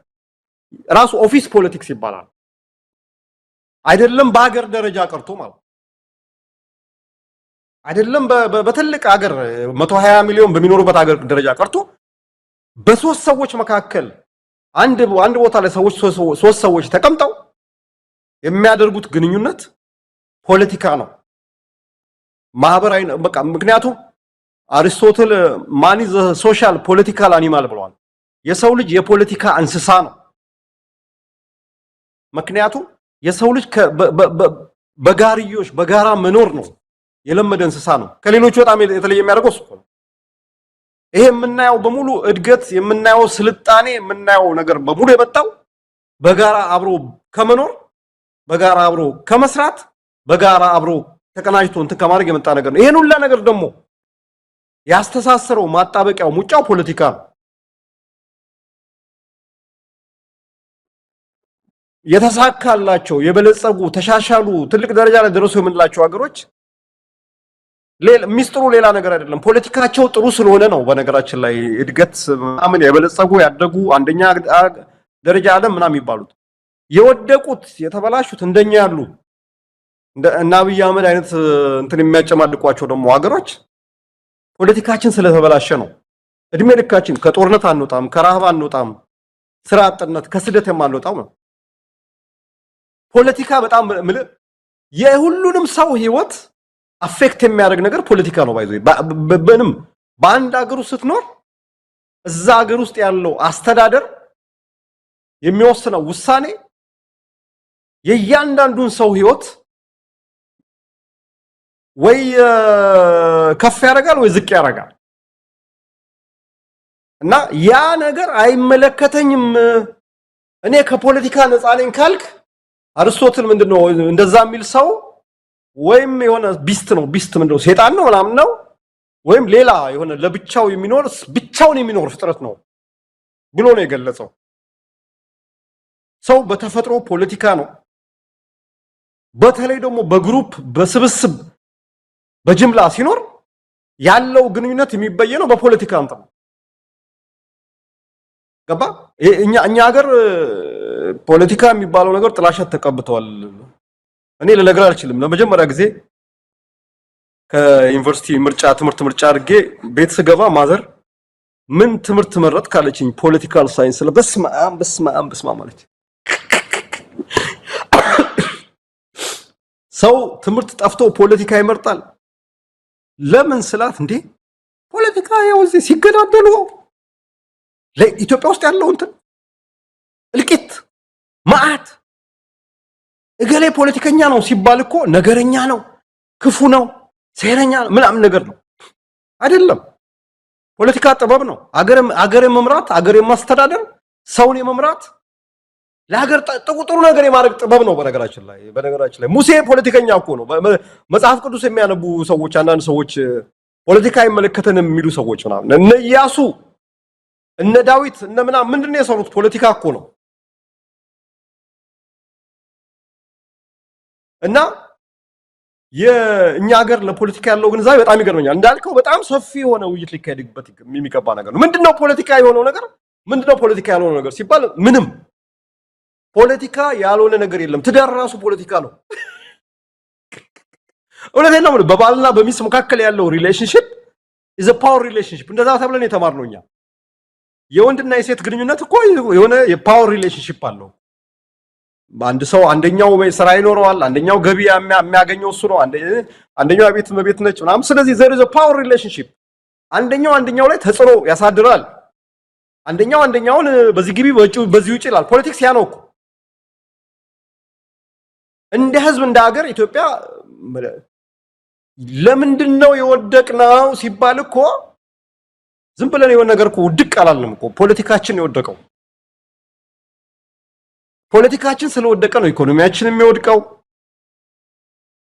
ራሱ ኦፊስ ፖለቲክስ ይባላል አይደለም በሀገር ደረጃ ቀርቶ ማለት አይደለም በትልቅ ሀገር 120 ሚሊዮን በሚኖርበት ሀገር ደረጃ ቀርቶ በሶስት ሰዎች መካከል አንድ ቦታ ላይ ሶስት ሰዎች ተቀምጠው የሚያደርጉት ግንኙነት ፖለቲካ ነው ማህበራዊ በቃ ምክንያቱም አሪስቶትል ማን ኢዝ ሶሻል ፖለቲካል አኒማል ብለዋል የሰው ልጅ የፖለቲካ እንስሳ ነው ምክንያቱም የሰው ልጅ በጋርዮሽ በጋራ መኖር ነው የለመደ እንስሳ ነው ከሌሎች በጣም የተለየ የሚያደርገው እሱ ነው ይሄ የምናየው በሙሉ እድገት የምናየው ስልጣኔ የምናየው ነገር በሙሉ የመጣው በጋራ አብሮ ከመኖር በጋራ አብሮ ከመስራት በጋራ አብሮ ተቀናጅቶ እንትን ከማድረግ የመጣ ነገር ነው ይሄን ሁሉ ነገር ደግሞ ያስተሳሰረው ማጣበቂያው ሙጫው ፖለቲካ ነው የተሳካላቸው የበለጸጉ ተሻሻሉ ትልቅ ደረጃ ላይ ደረሱ የምንላቸው ሀገሮች ሚስጥሩ ሌላ ነገር አይደለም ፖለቲካቸው ጥሩ ስለሆነ ነው በነገራችን ላይ እድገት አምን የበለጸጉ ያደጉ አንደኛ ደረጃ ዓለም ምናምን ይባሉት የወደቁት የተበላሹት እንደኛ ያሉ እና አብይ አህመድ አይነት እንትን የሚያጨማልቋቸው ደግሞ ሀገሮች ፖለቲካችን ስለተበላሸ ነው እድሜ ልካችን ከጦርነት አንወጣም ከራሃብ አንወጣም ስራ አጥነት ከስደት የማንወጣው ነው ፖለቲካ በጣም የሁሉንም ሰው ህይወት አፌክት የሚያደርግ ነገር ፖለቲካ ነው ባይዘይ በንም በአንድ ሀገር ውስጥ ስትኖር እዛ ሀገር ውስጥ ያለው አስተዳደር የሚወስነው ውሳኔ የእያንዳንዱን ሰው ህይወት ወይ ከፍ ያደርጋል ወይ ዝቅ ያደርጋል እና ያ ነገር አይመለከተኝም እኔ ከፖለቲካ ነፃ ነኝ ካልክ አርስቶትል ምንድነው እንደዛ የሚል ሰው ወይም የሆነ ቢስት ነው ቢስት ምንድነው ሰይጣን ነው ምናምን ነው ወይም ሌላ የሆነ ለብቻው የሚኖር ብቻውን የሚኖር ፍጥረት ነው ብሎ ነው የገለጸው ሰው በተፈጥሮ ፖለቲካ ነው በተለይ ደግሞ በግሩፕ በስብስብ በጅምላ ሲኖር ያለው ግንኙነት የሚበየነው በፖለቲካ አንተ ነው ገባ እኛ ሀገር ፖለቲካ የሚባለው ነገር ጥላሸት ተቀብተዋል እኔ ለነገር አልችልም ለመጀመሪያ ጊዜ ከዩኒቨርሲቲ ትምህርት ምርጫ አድርጌ ቤት ስገባ ማዘር ምን ትምህርት መረጥ ካለችኝ ፖለቲካል ሳይንስ በስማ ማለት ሰው ትምህርት ጠፍቶ ፖለቲካ ይመርጣል ለምን ስላት እንዴ ፖለቲካ ያው እዚህ ሲገዳደሉ ለኢትዮጵያ ውስጥ ያለው እንትን እልቂት ማአት እገሌ ፖለቲከኛ ነው ሲባል እኮ ነገረኛ ነው ክፉ ነው ሴረኛ ምናምን ነገር ነው አይደለም ፖለቲካ ጥበብ ነው አገር መምራት አገር ማስተዳደር ሰውን የመምራት ለሀገር ጥሩ ነገር የማድረግ ጥበብ ነው በነገራችን ላይ ሙሴ ፖለቲከኛ እኮ ነው መጽሐፍ ቅዱስ የሚያነቡ ሰዎች አንዳንድ ሰዎች ፖለቲካ አይመለከተንም የሚሉ ሰዎች ምናምን እነ ኢያሱ እነ ዳዊት እነ ምናምን ምንድነው የሰሩት ፖለቲካ እኮ ነው እና የኛ ሀገር ለፖለቲካ ያለው ግንዛቤ በጣም ይገርመኛል እንዳልከው በጣም ሰፊ የሆነ ውይይት ሊካሄድበት የሚገባ ነገር ነው ምንድነው ፖለቲካ የሆነው ነገር ምንድነው ፖለቲካ ያልሆነው ነገር ሲባል ምንም ፖለቲካ ያልሆነ ነገር የለም ትዳር ራሱ ፖለቲካ ነው እውነቴን ነው በባልና በሚስት መካከል ያለው ሪሌሽንሺፕ is a power relationship እንደዛ ተብለን የተማርነው እኛ የወንድና የሴት ግንኙነት እኮ የሆነ የፓወር ሪሌሽንሺፕ አለው አንድ ሰው አንደኛው ስራ ይኖረዋል አንደኛው ገቢ የሚያገኘው እሱ ነው አንደኛው ቤት ነች ምናምን ስለዚህ there is a power relationship አንደኛው ላይ ተጽዕኖ ያሳድራል አንደኛውን በዚህ ግቢ በዚህ ውጪ ይላል ፖለቲክስ ያ ነው እኮ እንደ ህዝብ እንደ ሀገር ኢትዮጵያ ለምንድነው የወደቅነው ሲባል እኮ ዝም ብለን የሆነ ነገር እኮ ውድቅ አላልንም እኮ ፖለቲካችን የወደቀው ፖለቲካችን ስለወደቀ ነው ኢኮኖሚያችን የሚወድቀው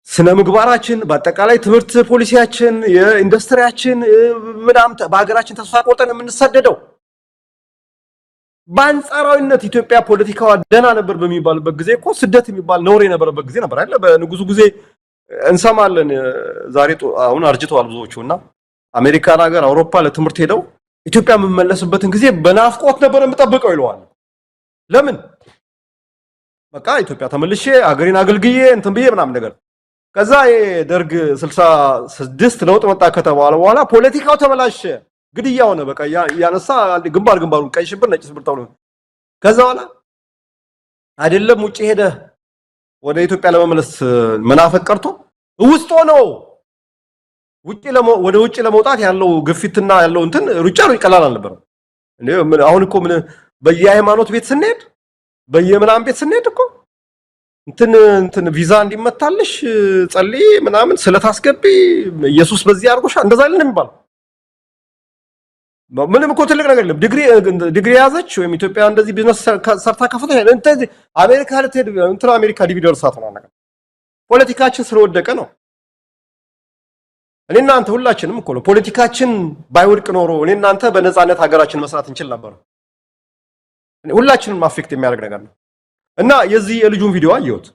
ስነ ምግባራችን በአጠቃላይ ትምህርት ፖሊሲያችን የኢንዱስትሪያችን ምናምን በሀገራችን ተስፋ ቆርጠን የምንሰደደው በአንጻራዊነት ኢትዮጵያ ፖለቲካዋ ደና ነበር በሚባልበት ጊዜ እኮ ስደት የሚባል ነውር የነበረበት ጊዜ ነበር አይደል በንጉሱ ጊዜ እንሰማለን ዛሬ አሁን አርጅተዋል ብዙዎቹና አሜሪካን ሀገር አውሮፓ ለትምህርት ሄደው ኢትዮጵያ የምመለስበትን ጊዜ በናፍቆት ነበር የምጠብቀው ይለዋል ለምን በቃ ኢትዮጵያ ተመልሼ አገሬን አገልግዬ እንትን ብዬ ምናምን ነገር ከዛ የደርግ 66 ለውጥ መጣ ከተባለ በኋላ ፖለቲካው ተበላሸ ግድያ ሆነ በቃ ያነሳ ግንባሩን ቀይ ሽብር ነጭ ሽብር ተብሎ ከዛ በኋላ አይደለም ውጪ ሄደ ወደ ኢትዮጵያ ለመመለስ መናፈቅ ቀርቶ ውስጥ ሆነው ወደ ውጪ ለመውጣት ያለው ግፊትና ያለው እንትን ሩጫ ይቀላል አልነበረም እንዴ? አሁን እኮ ምን በየሃይማኖት ቤት ስንሄድ በየምናም ቤት ስንሄድ እኮ እንትን ቪዛ እንዲመታልሽ ጸልይ ምናምን ስለታስገቢ ኢየሱስ በዚህ አርጎሻ እንደዛ አይደለም የሚባለው። ምንም እኮ ትልቅ ነገር የለም። ዲግሪ ያዘች ወይም ኢትዮጵያ እንደዚህ ቢዝነስ ሰርታ ከፈተች እንትን አሜሪካ ልትሄድ እንትን አሜሪካ ዲቪ ደርሳት ነው ነገር ፖለቲካችን ስለወደቀ ነው። እኔና አንተ ሁላችንም እኮ ነው ፖለቲካችን ባይወድቅ ኖሮ እኔና አንተ በነፃነት ሀገራችን መስራት እንችል ነበር። ሁላችንም አፌክት የሚያደርግ ነገር ነው እና የዚህ የልጁን ቪዲዮ አየሁት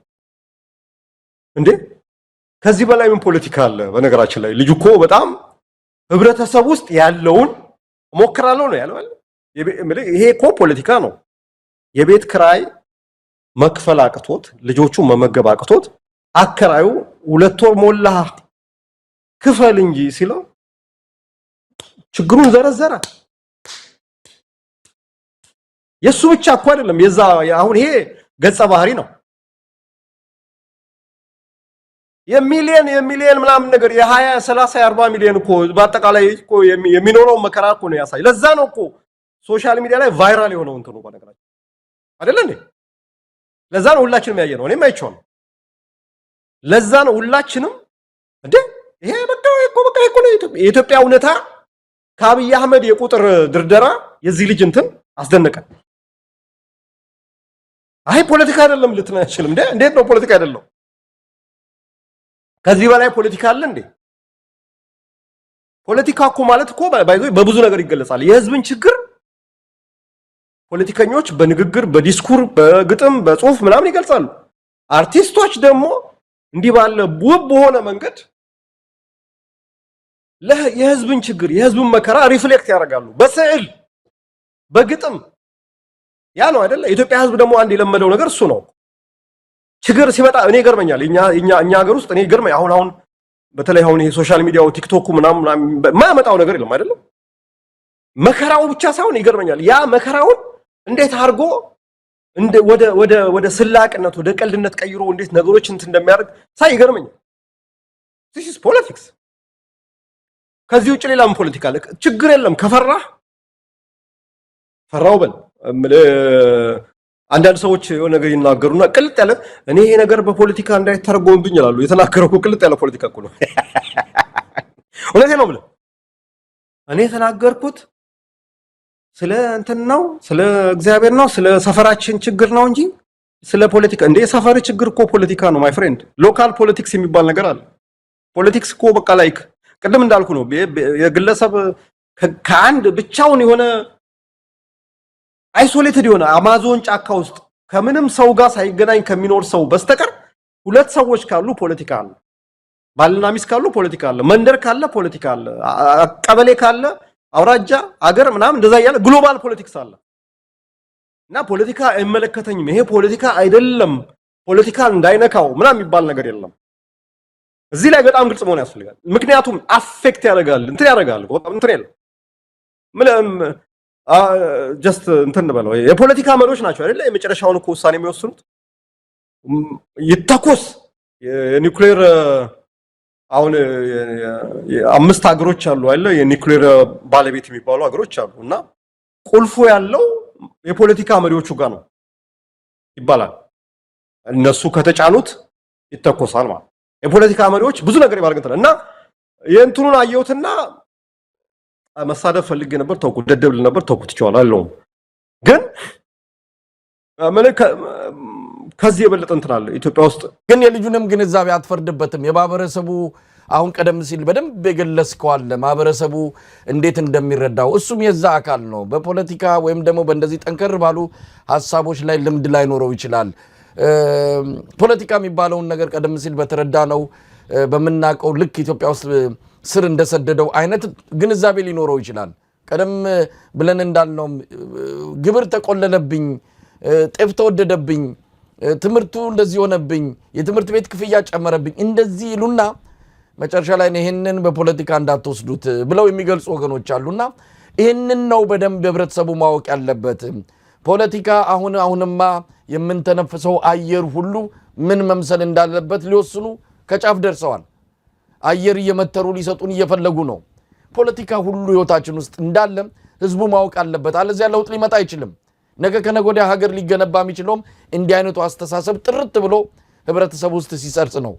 እንዴ ከዚህ በላይ ምን ፖለቲካ አለ? በነገራችን ላይ ልጁ እኮ በጣም ህብረተሰብ ውስጥ ያለውን ሞክራለሁ ነው ያለው አይደል? ይሄ እኮ ፖለቲካ ነው። የቤት ክራይ መክፈል አቅቶት ልጆቹን መመገብ አቅቶት አከራዩ 2 ወር ሞላ ክፈል እንጂ ሲለው ችግሩን ዘረዘረ። የሱ ብቻ እኮ አይደለም የዛ አሁን ይሄ ገጸ ባህሪ ነው። የሚሊየን ምናምን ነገር የ20 30 40 ሚሊዮን እኮ በአጠቃላይ እኮ የሚኖረው መከራ እኮ ነው ያሳይ። ለዛ ነው እኮ ሶሻል ሚዲያ ላይ ቫይራል የሆነው እንትኑ በነገራችን አይደለ እንዴ? ለዛ ነው ሁላችንም ያየነው። እኔም አይቼው ነው። ለዛ ነው ሁላችንም እንዴ ይሄ በቃ የኢትዮጵያ እውነታ ከአብይ አህመድ የቁጥር ድርደራ የዚህ ልጅ እንትን አስደነቀ። አይ ፖለቲካ አይደለም ልትነው አይችልም እንዴ? እንዴት ነው ፖለቲካ አይደለም? ከዚህ በላይ ፖለቲካ አለ እንዴ? ፖለቲካ እኮ ማለት እኮ በብዙ ነገር ይገለጻል። የህዝብን ችግር ፖለቲከኞች በንግግር በዲስኩር በግጥም በጽሁፍ ምናምን ይገልጻሉ። አርቲስቶች ደግሞ እንዲህ ባለ ውብ በሆነ መንገድ የህዝብን ችግር የህዝብን መከራ ሪፍሌክት ያደርጋሉ በስዕል በግጥም። ያ ነው አይደለ? የኢትዮጵያ ህዝብ ደግሞ አንድ የለመደው ነገር እሱ ነው። ችግር ሲመጣ እኔ ይገርመኛል። እኛ ሀገር ውስጥ እኔ ይገርመኝ አሁን በተለይ አሁን ይሄ ሶሻል ሚዲያው ቲክቶኩ ምናምን ማያመጣው ነገር የለም አይደለም። መከራው ብቻ ሳይሆን ይገርመኛል ያ መከራውን እንዴት አድርጎ ወደ ስላቅነት ወደ ቀልድነት ቀይሮ እንዴት ነገሮች እንትን እንደሚያደርግ ሳይ ይገርመኛል። this is politics። ከዚህ ውጭ ሌላም ፖለቲካ አለ። ችግር የለም ከፈራህ ፈራው በል። አንዳንድ ሰዎች የሆነ ነገር ይናገሩና ቅልጥ ያለ እኔ ይሄ ነገር በፖለቲካ እንዳይተረጎምብኝ ይላሉ። የተናገረው ቅልጥ ያለ ፖለቲካ እኮ ነው። እውነቴን ነው ብለህ እኔ የተናገርኩት ስለ እንትን ነው ስለ እግዚአብሔር ነው ስለ ሰፈራችን ችግር ነው እንጂ ስለ ፖለቲካ እንደ ሰፈር ችግር እኮ ፖለቲካ ነው ማይ ፍሬንድ። ሎካል ፖለቲክስ የሚባል ነገር አለ። ፖለቲክስ እኮ በቃ ላይክ ቅድም እንዳልኩ ነው የግለሰብ ከአንድ ብቻውን የሆነ አይሶሌትድ የሆነ አማዞን ጫካ ውስጥ ከምንም ሰው ጋር ሳይገናኝ ከሚኖር ሰው በስተቀር ሁለት ሰዎች ካሉ ፖለቲካ አለ። ባልና ሚስት ካሉ ፖለቲካ አለ። መንደር ካለ ፖለቲካ አለ። ቀበሌ ካለ አውራጃ አገር ምናምን እንደዛ ያለ ግሎባል ፖለቲክስ አለ። እና ፖለቲካ አይመለከተኝም ይሄ ፖለቲካ አይደለም ፖለቲካ እንዳይነካው ምናምን የሚባል ነገር የለም። እዚህ ላይ በጣም ግልጽ መሆን ያስፈልጋል። ምክንያቱም አፌክት ያደርጋል እንትን ያደርጋል እንትን የለም ምንም ጀስት እንትን በለው የፖለቲካ መሪዎች ናቸው አይደለ የመጨረሻውን እኮ ውሳኔ የሚወስኑት። ይተኮስ የኒውክሌር አሁን 5 ሀገሮች አሉ አይደለ የኒውክሌር ባለቤት የሚባሉ ሀገሮች አሉ እና ቁልፉ ያለው የፖለቲካ መሪዎቹ ጋር ነው ይባላል። እነሱ ከተጫኑት ይተኮሳል ማለት የፖለቲካ መሪዎች ብዙ ነገር ይባርገታል። እና የእንትኑን አየሁትና መሳደብ ፈልጌ ነበር ተውኩት። ደደብል ነበር ተውኩት ይቻላል። ግን ከዚህ የበለጠ እንትን አለ ኢትዮጵያ ውስጥ። ግን የልጁንም ግንዛቤ አትፈርድበትም። የማህበረሰቡ አሁን ቀደም ሲል በደንብ የገለጽከው አለ ማህበረሰቡ እንዴት እንደሚረዳው እሱም የዛ አካል ነው። በፖለቲካ ወይም ደግሞ በእንደዚህ ጠንከር ባሉ ሐሳቦች ላይ ልምድ ላይ ኖረው ይችላል። ፖለቲካ የሚባለውን ነገር ቀደም ሲል በተረዳ ነው በመናቀው ልክ ኢትዮጵያ ውስጥ ስር እንደሰደደው አይነት ግንዛቤ ሊኖረው ይችላል። ቀደም ብለን እንዳልነው ግብር ተቆለለብኝ፣ ጤፍ ተወደደብኝ፣ ትምርቱ እንደዚህ ሆነብኝ፣ የትምርት ቤት ክፍያ ጨመረብኝ እንደዚህ ይሉና መጨረሻ ላይ ይሄንን በፖለቲካ እንዳትወስዱት ብለው የሚገልጹ ወገኖች አሉና ይሄንን ነው በደንብ ህብረተሰቡ ማወቅ ያለበት። ፖለቲካ አሁንማ የምንተነፍሰው አየር ሁሉ ምን መምሰል እንዳለበት ሊወስኑ ከጫፍ ደርሰዋል አየር እየመተሩ ሊሰጡን እየፈለጉ ነው ፖለቲካ ሁሉ ህይወታችን ውስጥ እንዳለ ህዝቡ ማወቅ አለበት አለዚያ ለውጥ ሊመጣ አይችልም ነገ ከነገወዲያ ሀገር ሊገነባ የሚችለውም እንዲህ አይነቱ አስተሳሰብ ጥርት ብሎ ህብረተሰቡ ውስጥ ሲሰርጽ ነው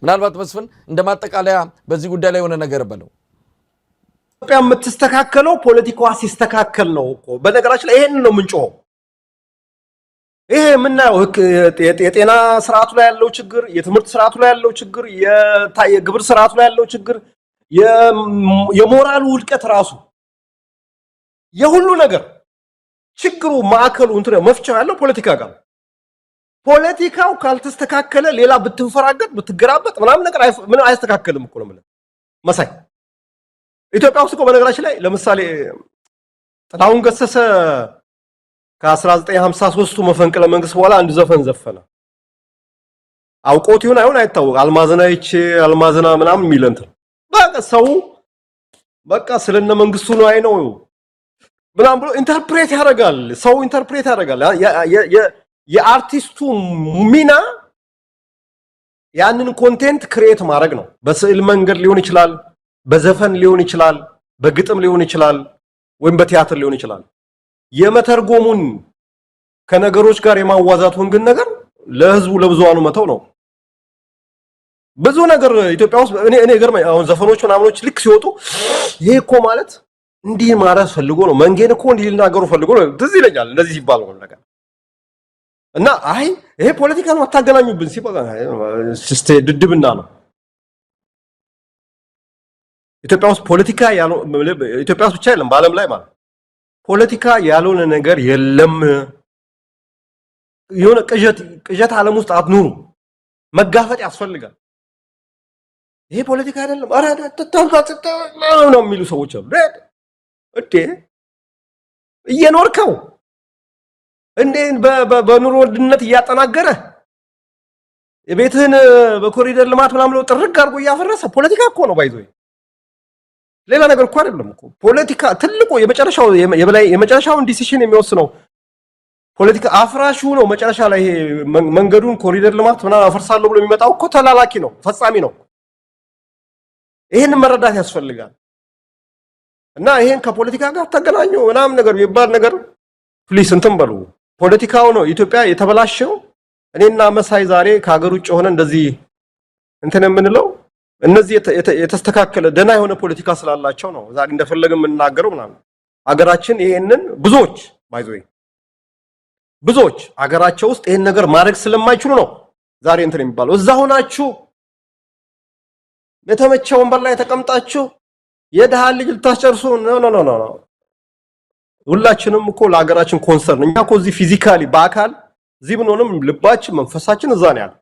ምናልባት መስፍን እንደማጠቃለያ በዚህ ጉዳይ ላይ ሆነ ነገር በለው ኢትዮጵያ የምትስተካከለው ፖለቲካዋ ሲስተካከል ነው እኮ በነገራችን ላይ ይሄን ነው ምንጮህ ይሄ ምናየው የጤና ስርዓቱ ላይ ያለው ችግር የትምህርት ስርዓቱ ላይ ያለው ችግር የግብር ስርዓቱ ላይ ያለው ችግር የሞራል ውድቀት ራሱ የሁሉ ነገር ችግሩ ማዕከሉ እንትን መፍቻው ያለው ፖለቲካ ጋር ፖለቲካው ካልተስተካከለ ሌላ ብትንፈራገጥ ብትገራበጥ ምናምን ነገር ምን አይስተካከልም እኮ ነው ማለት መሳይ ኢትዮጵያ ውስጥ እኮ በነገራችን ላይ ለምሳሌ ጥላሁን ገሰሰ ከ1953 መፈንቅለ መንግስት በኋላ አንድ ዘፈን ዘፈነ አውቆት ይሁን አይሁን አይታወቅ አልማዝና ምናምን የሚለንት በቃ ሰው በቃ ስለነ መንግስቱ ነው አይ ነው ምናምን ብሎ ኢንተርፕሬት ያደርጋል ሰው ኢንተርፕሬት ያደርጋል የአርቲስቱ ሚና ያንን ኮንቴንት ክሬት ማድረግ ነው በስዕል መንገድ ሊሆን ይችላል በዘፈን ሊሆን ይችላል በግጥም ሊሆን ይችላል ወይም በቲያትር ሊሆን ይችላል የመተርጎሙን ከነገሮች ጋር የማዋዛቱን ግን ነገር ለህዝቡ ለብዙሃኑ መተው ነው ብዙ ነገር ኢትዮጵያ ውስጥ እኔ ገርመኝ አሁን ዘፈኖች ምናምኖች ልክ ሲወጡ ይሄ እኮ ማለት እንዲህ ማለት ፈልጎ ነው መንጌን እኮ እንዲህ ሊናገሩ ፈልጎ ነው ትዝ ይለኛል እንደዚህ ሲባል ነው ነገር እና አይ ይሄ ፖለቲካ ነው አታገናኙብን ሲባል ድድብና ነው ኢትዮጵያ ውስጥ ፖለቲካ ያለው ኢትዮጵያ ውስጥ ብቻ አይደለም በአለም ላይ ማለት ፖለቲካ ያልሆነ ነገር የለም የሆነ ቅዠት ዓለም ውስጥ አትኑሩ መጋፈጥ ያስፈልጋል ይሄ ፖለቲካ አይደለም አረ ተጣጣጣ ነው የሚሉ ሰዎች አሉ እዴ እየኖርከው እንዴ በኑሮ ውድነት እያጠናገረ የቤትህን በኮሪደር ልማት ምናምን ነው ጥርግ አድርጎ እያፈረሰ ፖለቲካ እኮ ነው ባይዞይ ሌላ ነገር እኮ አይደለም እኮ ፖለቲካ ትልቁ የመጨረሻውን ዲሲሽን የሚወስነው ፖለቲካ አፍራሹ ነው መጨረሻ ላይ ይሄ መንገዱን ኮሪደር ልማት ምናምን አፈርሳለሁ ብሎ የሚመጣው እኮ ተላላኪ ነው ፈጻሚ ነው ይሄን መረዳት ያስፈልጋል እና ይሄን ከፖለቲካ ጋር ተገናኙ ምናምን ነገር ይባል ነገር ፕሊስ እንትን በሉ ፖለቲካው ነው ኢትዮጵያ የተበላሸው እኔና መሳይ ዛሬ ከሀገር ውጭ ሆነ እንደዚህ እንትን የምንለው እነዚህ የተስተካከለ ደና የሆነ ፖለቲካ ስላላቸው ነው ዛሬ እንደፈለገ የምንናገረው ምናምን አገራችን ይሄንን ብዙዎች አገራቸው ውስጥ ይሄን ነገር ማድረግ ስለማይችሉ ነው ዛሬ እንትን የሚባለው እዛ ሆናችሁ በተመቸው ወንበር ላይ ተቀምጣችሁ የደሃ ልጅ ልታስጨርሱ ነው ሁላችንም እኮ ለሀገራችን ኮንሰርን እኛ እኮ እዚህ ፊዚካሊ በአካል እዚህ ብንሆንም ልባችን መንፈሳችን እዛ ነው ያለው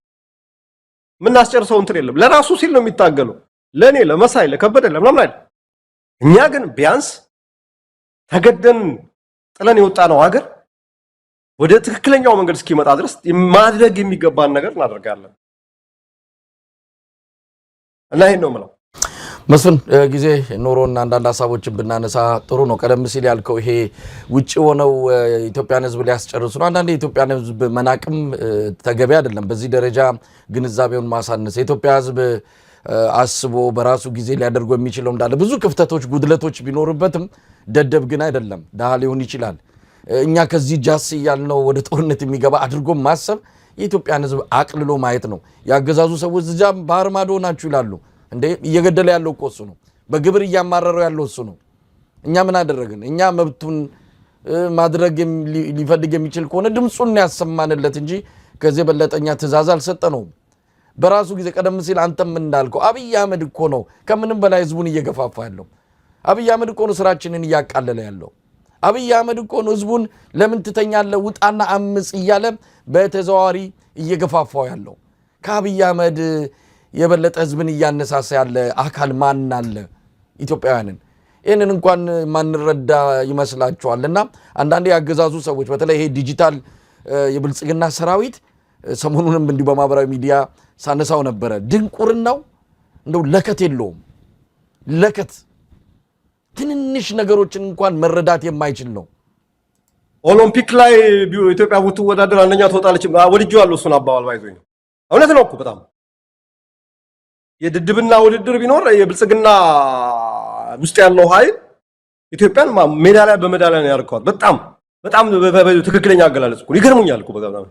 ምን አስጨርሰው እንትን የለም ለራሱ ሲል ነው የሚታገለው ለኔ ለመሳይ ለከበደ ለምናምን አይደል እኛ ግን ቢያንስ ተገደን ጥለን የወጣ ነው ሀገር ወደ ትክክለኛው መንገድ እስኪመጣ ድረስ ማድረግ የሚገባን ነገር እናደርጋለን እና ይሄን ነው ማለት መስፍን ጊዜ ኖሮና አንዳንድ ሐሳቦችን ብናነሳ ጥሩ ነው ቀደም ሲል ያልከው ይሄ ውጪ ሆነው ኢትዮጵያን ህዝብ ሊያስጨርሱ ነው አንዳንድ ኢትዮጵያን ህዝብ መናቅም ተገቢ አይደለም በዚህ ደረጃ ግንዛቤውን ማሳነስ ኢትዮጵያ ህዝብ አስቦ በራሱ ጊዜ ሊያደርጉ የሚችለው እንዳለ ብዙ ክፍተቶች ጉድለቶች ቢኖርበትም ደደብ ግን አይደለም ዳሃ ሊሆን ይችላል እኛ ከዚህ ጃስ ያልነው ወደ ጦርነት የሚገባ አድርጎ ማሰብ የኢትዮጵያን ህዝብ አቅልሎ ማየት ነው ያገዛዙ ሰዎች እዛም ባህር ማዶ ናችሁ ይላሉ እንዴ እየገደለ ያለው እሱ ነው በግብር እያማረረው ያለው እሱ ነው እኛ ምን አደረግን እኛ መብቱን ማድረግ ሊፈልግ የሚችል ከሆነ ድምጹን ያሰማንለት እንጂ ከዚህ በለጠኛ ትእዛዝ አልሰጠነው በራሱ ጊዜ ቀደም ሲል አንተም እንዳልከው አብይ አህመድ እኮ ነው ከምንም በላይ ህዝቡን እየገፋፋ ያለው አብይ አህመድ እኮ ነው ስራችንን እያቃለለ ያለው አብይ አህመድ እኮ ነው ህዝቡን ለምን ትተኛለህ ውጣና አምጽ እያለ በተዘዋዋሪ እየገፋፋው ያለው ከአብይ አህመድ የበለጠ ህዝብን እያነሳሳ ያለ አካል ማን አለ ኢትዮጵያውያንን ይሄንን እንኳን ማንረዳ ይመስላችኋልና አንዳንዴ ያገዛዙ ሰዎች በተለይ ይሄ ዲጂታል የብልጽግና ሰራዊት ሰሞኑንም እንዲህ በማህበራዊ ሚዲያ ሳነሳው ነበር ድንቁርናው እንደው ለከት የለውም ለከት ትንንሽ ነገሮችን እንኳን መረዳት የማይችል ነው ኦሎምፒክ ላይ ኢትዮጵያ ብትወዳደር አንደኛ ትወጣለች ወድጄዋለሁ እሱን አባባል ባይዞኝ ነው እውነት ነው እኮ በጣም የድድብና ውድድር ቢኖር የብልጽግና ውስጥ ያለው ኃይል ኢትዮጵያን ሜዳሊያ በሜዳሊያ ነው ያርኳት በጣም ትክክለኛ አገላለጽ እኮ ይገርሙኛል እኮ በጣም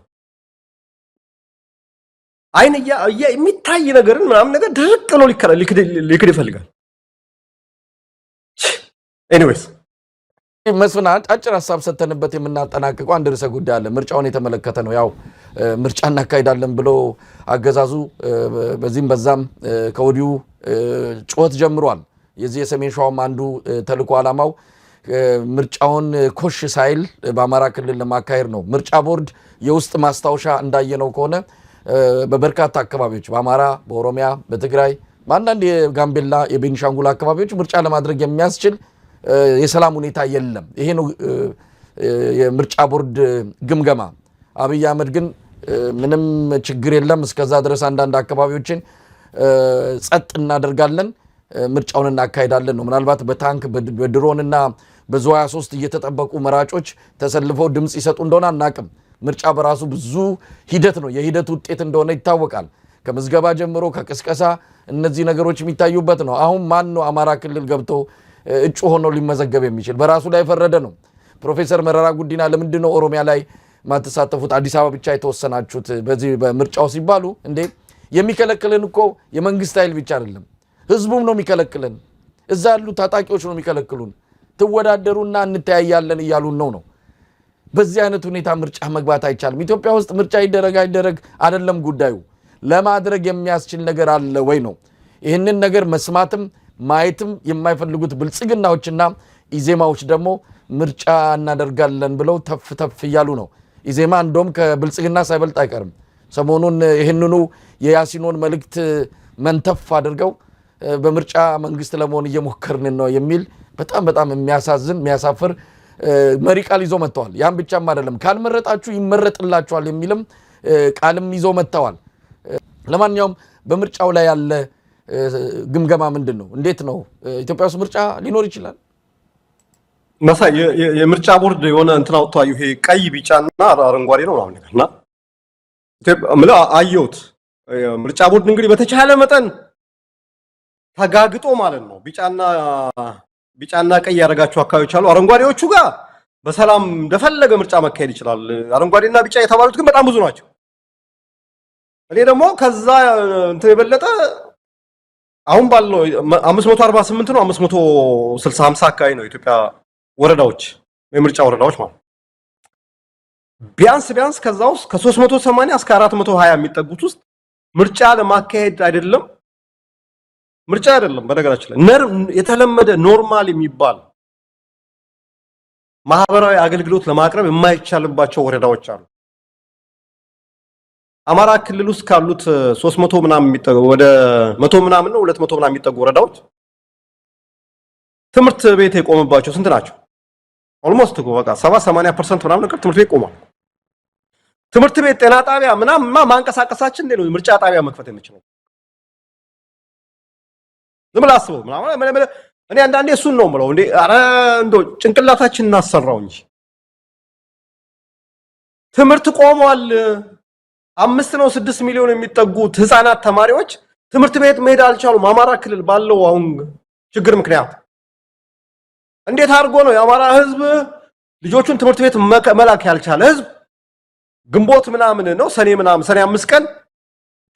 አይን የሚታይ ነገርን ምናምን ነገር ድርቅ ነው ሊክድ ይፈልጋል ኤኒዌይስ መስፍን አጭር ሐሳብ ሰተንበት የምናጠናቅቀው አንድ ርዕሰ ጉዳይ አለ ምርጫውን የተመለከተ ነው ያው ምርጫ እናካሂዳለን ብሎ አገዛዙ በዚህም በዛም ከወዲሁ ጩኸት ጀምሯል የዚህ የሰሜን ሸዋም አንዱ ተልዕኮ ዓላማው ምርጫውን ኮሽ ሳይል በአማራ ክልል ለማካሄድ ነው ምርጫ ቦርድ የውስጥ ማስታወሻ እንዳየነው ከሆነ በበርካታ አካባቢዎች በአማራ በኦሮሚያ በትግራይ በአንዳንድ የጋምቤላ የቤኒሻንጉል አካባቢዎች ምርጫ ለማድረግ የሚያስችል የሰላም ሁኔታ የለም ይሄ ነው የምርጫ ቦርድ ግምገማ አብይ አህመድ ግን ምንም ችግር የለም እስከዛ ድረስ አንዳንድ አካባቢዎችን ጸጥ እናደርጋለን ምርጫውን እናካሂዳለን ነው ምናልባት በታንክ በድሮንና በዙ 23 እየተጠበቁ መራጮች ተሰልፈው ድምጽ ይሰጡ እንደሆነ አናቅም ምርጫ በራሱ ብዙ ሂደት ነው የሂደት ውጤት እንደሆነ ይታወቃል ከምዝገባ ጀምሮ ከቅስቀሳ እነዚህ ነገሮች የሚታዩበት ነው አሁን ማን ነው አማራ ክልል ገብቶ እጩ ሆኖ ሊመዘገብ የሚችል በራሱ ላይ ፈረደ ነው ፕሮፌሰር መረራ ጉዲና ለምንድን ነው ኦሮሚያ ላይ ማተሳተፉት አዲስ አበባ ብቻ የተወሰናችሁት በዚህ በምርጫው ሲባሉ እንዴ የሚከለክለን እኮ የመንግስት ኃይል ብቻ አይደለም ህዝቡም ነው የሚከለክለን እዛ ያሉ ታጣቂዎች ነው የሚከለክሉን ትወዳደሩና እንተያያለን ይያሉን ነው በዚህ አይነት ሁኔታ ምርጫ መግባት አይቻልም ኢትዮጵያ ውስጥ ምርጫ ይደረግ አይደለም ጉዳዩ ለማድረግ የሚያስችል ነገር አለ ወይ ነው ይሄንን ነገር መስማትም ማየትም የማይፈልጉት ብልጽግናዎችና ኢዜማዎች ደግሞ ምርጫ እናደርጋለን ብለው ተፍ ይያሉ ነው ኢዜማ እንደውም ከብልጽግና ሳይበልጥ አይቀርም ሰሞኑን ይሄንኑ የያሲኖን መልእክት መንተፍ አድርገው በምርጫ መንግስት ለመሆን እየሞከርን ነው የሚል በጣም የሚያሳዝን የሚያሳፍር መሪ ቃል ይዞ መጥተዋል ያን ብቻም አይደለም ካልመረጣችሁ ይመረጥላችኋል የሚልም ቃልም ይዞ መጥተዋል ለማንኛውም በምርጫው ላይ ያለ ግምገማ ምንድነው እንዴት ነው ኢትዮጵያ ውስጥ ምርጫ ሊኖር ይችላል መሳይ የምርጫ ቦርድ የሆነ እንትን አውጥቷል ይሄ ቀይ ቢጫና አረንጓዴ ነው ማለት ነውና ኢትዮጵያ አየሁት ምርጫ ቦርድ እንግዲህ በተቻለ መጠን ተጋግጦ ማለት ነው ቢጫና ቀይ ያደረጋቸው አካባቢዎች አሉ አረንጓዴዎቹ ጋር በሰላም እንደፈለገ ምርጫ መካሄድ ይችላል አረንጓዴና ቢጫ የተባሉት ግን በጣም ብዙ ናቸው እኔ ደግሞ ከዛ እንትን የበለጠ አሁን ባለው 548 ነው 560 50 አካባቢ ነው ኢትዮጵያ ወረዳዎች የምርጫ ወረዳዎች ማለት ቢያንስ ከዛው ከ380 እስከ 420 የሚጠጉት ውስጥ ምርጫ ለማካሄድ አይደለም በነገራችን ላይ የተለመደ ኖርማል የሚባል ማህበራዊ አገልግሎት ለማቅረብ የማይቻልባቸው ወረዳዎች አሉ አማራ ክልል ውስጥ ካሉት 300 ምናምን የሚጠጉ ወደ 100 ምናምን ነው 200 ምናምን የሚጠጉ ወረዳዎች ትምህርት ቤት የቆመባቸው ስንት ናቸው ኦልሞስት በቃ 70-80% ምናምን ነገር ትምህርት ቤት ቆሟል ትምህርት ቤት ጤና ጣቢያ ምናምን ማንቀሳቀሳችን እንዴ ነው ምርጫ ጣቢያ መክፈት የምችለው ዝም ብላ አስበው ምናምን እኔ አንዳንዴ እሱን ነው የምለው እንዴ አረ እንደው ጭንቅላታችን እናሰራው እንጂ ትምህርት ቆሟል 5 ነው 6 ሚሊዮን የሚጠጉት ህፃናት ተማሪዎች ትምህርት ቤት መሄድ አልቻሉም አማራ ክልል ባለው አሁን ችግር ምክንያት እንዴት አድርጎ ነው የአማራ ህዝብ ልጆቹን ትምህርት ቤት መላክ ያልቻለ ህዝብ ግንቦት ምናምን ነው ሰኔ 5 ቀን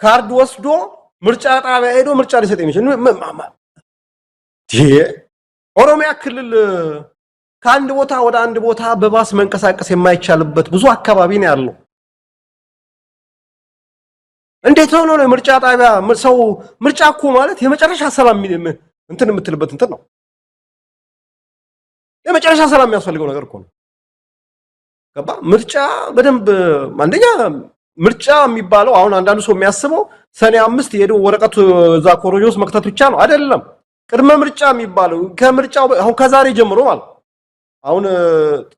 ካርድ ወስዶ ምርጫ ጣቢያ ሄዶ ምርጫ ሊሰጥ የሚችል ኦሮሚያ ክልል ከአንድ ቦታ ወደ አንድ ቦታ በባስ መንቀሳቀስ የማይቻልበት ብዙ አካባቢ ነው ያለው እንዴት ነው ምርጫ ጣቢያ ሰው ምርጫ እኮ ማለት የመጨረሻ ሰላም እንትን የምትልበት እንትን ነው የመጨረሻ ሰላም የሚያስፈልገው ነገር እኮ ነው ገባ ምርጫ በደንብ አንደኛ ምርጫ የሚባለው አሁን አንዳንዱ ሰው የሚያስበው ሰኔ 5 ሄዶ ወረቀቱ እዛ ኮሮጆስ መክተት ብቻ ነው አይደለም ቅድመ ምርጫ የሚባለው ከምርጫው አሁን ከዛሬ ጀምሮ ማለት አሁን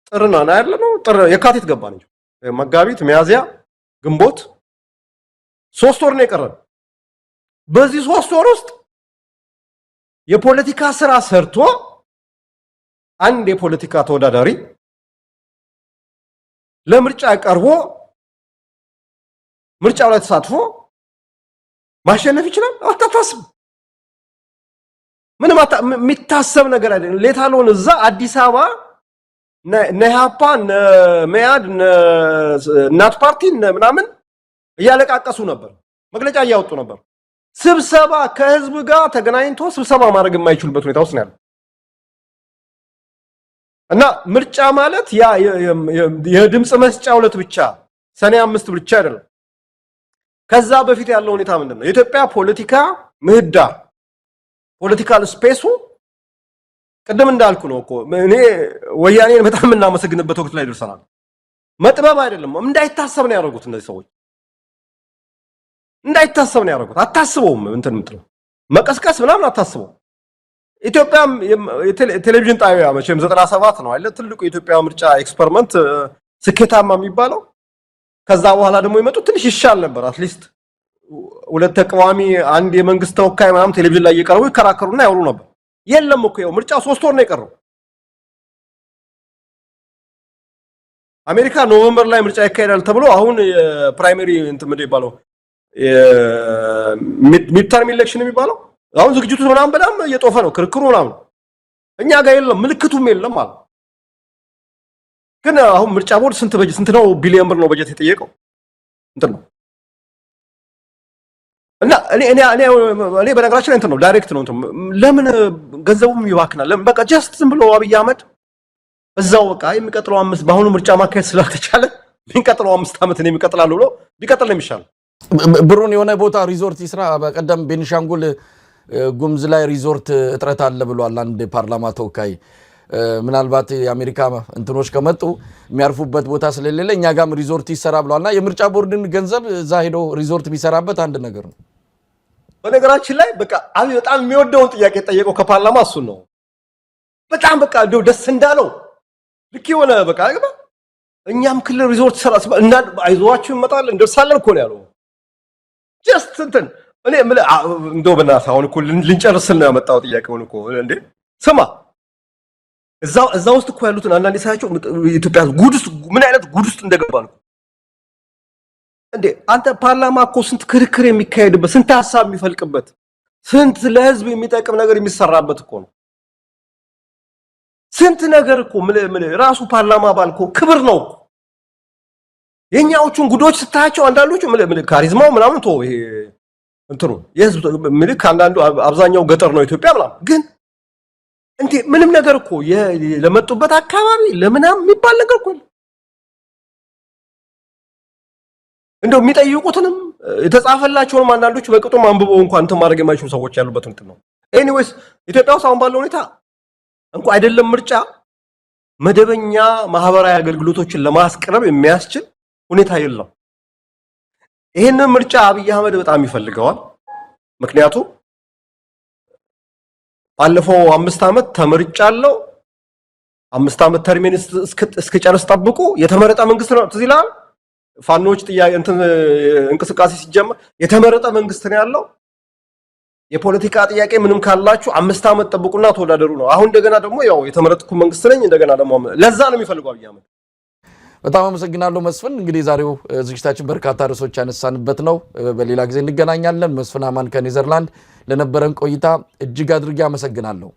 ጥርና ነው ያለነው ጥር የካቲት ገባ ነው መጋቢት ሚያዝያ ግንቦት 3 ወር ነው የቀረው በዚህ 3 ወር ውስጥ የፖለቲካ ስራ ሰርቶ አንድ የፖለቲካ ተወዳዳሪ ለምርጫ ቀርቦ ምርጫው ላይ ተሳትፎ ማሸነፍ ይችላል? አታታስብ። ምንም የሚታሰብ ነገር አይደለም። ሌታሎን እዛ አዲስ አበባ ነሃፓ ነመያድ እናት ፓርቲ ምናምን እያለቃቀሱ ነበር፣ መግለጫ እያወጡ ነበር። ስብሰባ ከህዝብ ጋር ተገናኝቶ ስብሰባ ማድረግ የማይችሉበት ሁኔታ ውስጥ ነው ያለው። እና ምርጫ ማለት ያ የድምጽ መስጫ ዕለት ብቻ ሰኔ 5 ብቻ አይደለም። ከዛ በፊት ያለው ሁኔታ ምንድነው? የኢትዮጵያ ፖለቲካ ምህዳር ፖለቲካል ስፔሱ ቅድም እንዳልኩ ነው እኮ እኔ ወያኔን በጣም እናመሰግንበት ወቅት ላይ ደርሰናል። መጥበብ አይደለም እንዳይታሰብ ነው ያደረጉት እነዚህ ሰዎች። እንዳይታሰብ ነው ያደረጉት። አታስበውም እንትን ምትለው መቀስቀስ ምናምን አታስበው። ኢትዮጵያም ቴሌቪዥን ጣቢያ መቼም 97 ነው አይደል ትልቁ የኢትዮጵያ ምርጫ ኤክስፐሪመንት ስኬታማ የሚባለው። ከዛ በኋላ ደግሞ የመጡት ትንሽ ይሻል ነበር። አትሊስት ሁለት ተቃዋሚ አንድ የመንግስት ተወካይ ምናምን ቴሌቪዥን ላይ እየቀርቡ ይከራከሩና ያወሩ ነበር። የለም እኮ ምርጫ 3 ወር ነው የቀረው። አሜሪካ ኖቬምበር ላይ ምርጫ ይካሄዳል ተብሎ አሁን የፕራይመሪ እንትን ምንድን ይባለው ሚድተርም ኢሌክሽን የሚባለው አሁን ዝግጅቱ ምናምን በጣም እየጦፈ ነው፣ ክርክሩ ምናምን። እኛ ጋር የለም ምልክቱም የለም ማለት ግን አሁን ምርጫ ቦርድ ስንት ነው ቢሊዮን ብር ነው በጀት የጠየቀው እንትን ነው። እና እኔ በነገራችን ላይ እንትን ነው ዳይሬክት ነው እንትን ለምን ገንዘቡም ይባክናል? ለምን በቃ ጀስት ዝም ብሎ አብይ አህመድ እዛው በቃ የሚቀጥለው 5 በአሁኑ ምርጫ ማካሄድ ስላልተቻለ የሚቀጥለው 5 ዓመት ነው የሚቀጥላሉ ብሎ ቢቀጥል ነው የሚሻለው። ብሩን የሆነ ቦታ ሪዞርት ይስራ። በቀደም ቤኒሻንጉል ጉምዝ ላይ ሪዞርት እጥረት አለ ብሏል አንድ ፓርላማ ተወካይ። ምናልባት የአሜሪካ እንትኖች ከመጡ የሚያርፉበት ቦታ ስለሌለ እኛ ጋም ሪዞርት ይሰራ ብሏልና የምርጫ ቦርድን ገንዘብ እዛ ሄዶ ሪዞርት ቢሰራበት አንድ ነገር ነው። በነገራችን ላይ በቃ አብይ በጣም የሚወደውን ጥያቄ ጠየቀው ከፓርላማ እሱን ነው። በጣም በቃ እንደው ደስ እንዳለው ልክ የሆነ በቃ እኛም ክልል ሪዞርት ሰራ እና አይዟችሁ እንመጣለን እንደርሳለን እኮ ነው ያለው። ጀስት እንትን እኔ እንደው በእናትህ አሁን እኮ ልንጨርስል ነው ያመጣው ጥያቄውን እኮ እንዴ ስማ እዛ ውስጥ እኮ ያሉትን አንዳንድ ሳያቸው ኢትዮጵያ ጉድ ውስጥ ምን አይነት ጉድ ውስጥ እንደገባ ነው እንዴ። አንተ ፓርላማ እኮ ስንት ክርክር የሚካሄድበት ስንት ሐሳብ የሚፈልቅበት ስንት ለህዝብ የሚጠቅም ነገር የሚሰራበት እኮ ነው። ስንት ነገር እኮ ምን ራሱ ፓርላማ ባልኮ ክብር ነው። የኛዎቹን ጉዶች ስታያቸው አንዳንዶቹ ምን ካሪዝማው ምናምን ተው ይሄ እንትኑ የህዝብ ምልክ አንዳንዱ አብዛኛው ገጠር ነው ኢትዮጵያ ምናምን ግን እንዴ ምንም ነገር እኮ ለመጡበት አካባቢ ለምናም የሚባል ነገር እኮ እንደው የሚጠይቁትንም የተጻፈላቸውንም አንዳንዶቹ በቅጡም አንብበው እንኳን እንትን ማድረግ የማይችሉ ሰዎች ያሉበት እንትን ነው። ኤኒዌይስ ኢትዮጵያ ውስጥ አሁን ባለው ሁኔታ እንኳን አይደለም ምርጫ መደበኛ ማህበራዊ አገልግሎቶችን ለማስቀረብ የሚያስችል ሁኔታ የለም። ይሄንን ምርጫ አብይ አህመድ በጣም ይፈልገዋል። ምክንያቱም ባለፈው 5 ዓመት ተመርጫለሁ 5 ዓመት ተርሚን እስከጨርስ ጠብቁ የተመረጠ መንግስት ነው ትዝ ይላል። ፋኖች ጥያቄ እንትን እንቅስቃሴ ሲጀመር የተመረጠ መንግስት ነው ያለው። የፖለቲካ ጥያቄ ምንም ካላችሁ 5 ዓመት ጠብቁና ተወዳደሩ ነው። አሁን እንደገና ደግሞ ያው የተመረጥኩ መንግስት ነኝ እንደገና ደግሞ ለዛ ነው የሚፈልገው አብይ አህመድ። በጣም አመሰግናለሁ መስፍን። እንግዲህ ዛሬው ዝግጅታችን በርካታ ርዕሶች ያነሳንበት ነው። በሌላ ጊዜ እንገናኛለን። መስፍን አማን ከኔዘርላንድ ለነበረን ቆይታ እጅግ አድርጌ አመሰግናለሁ።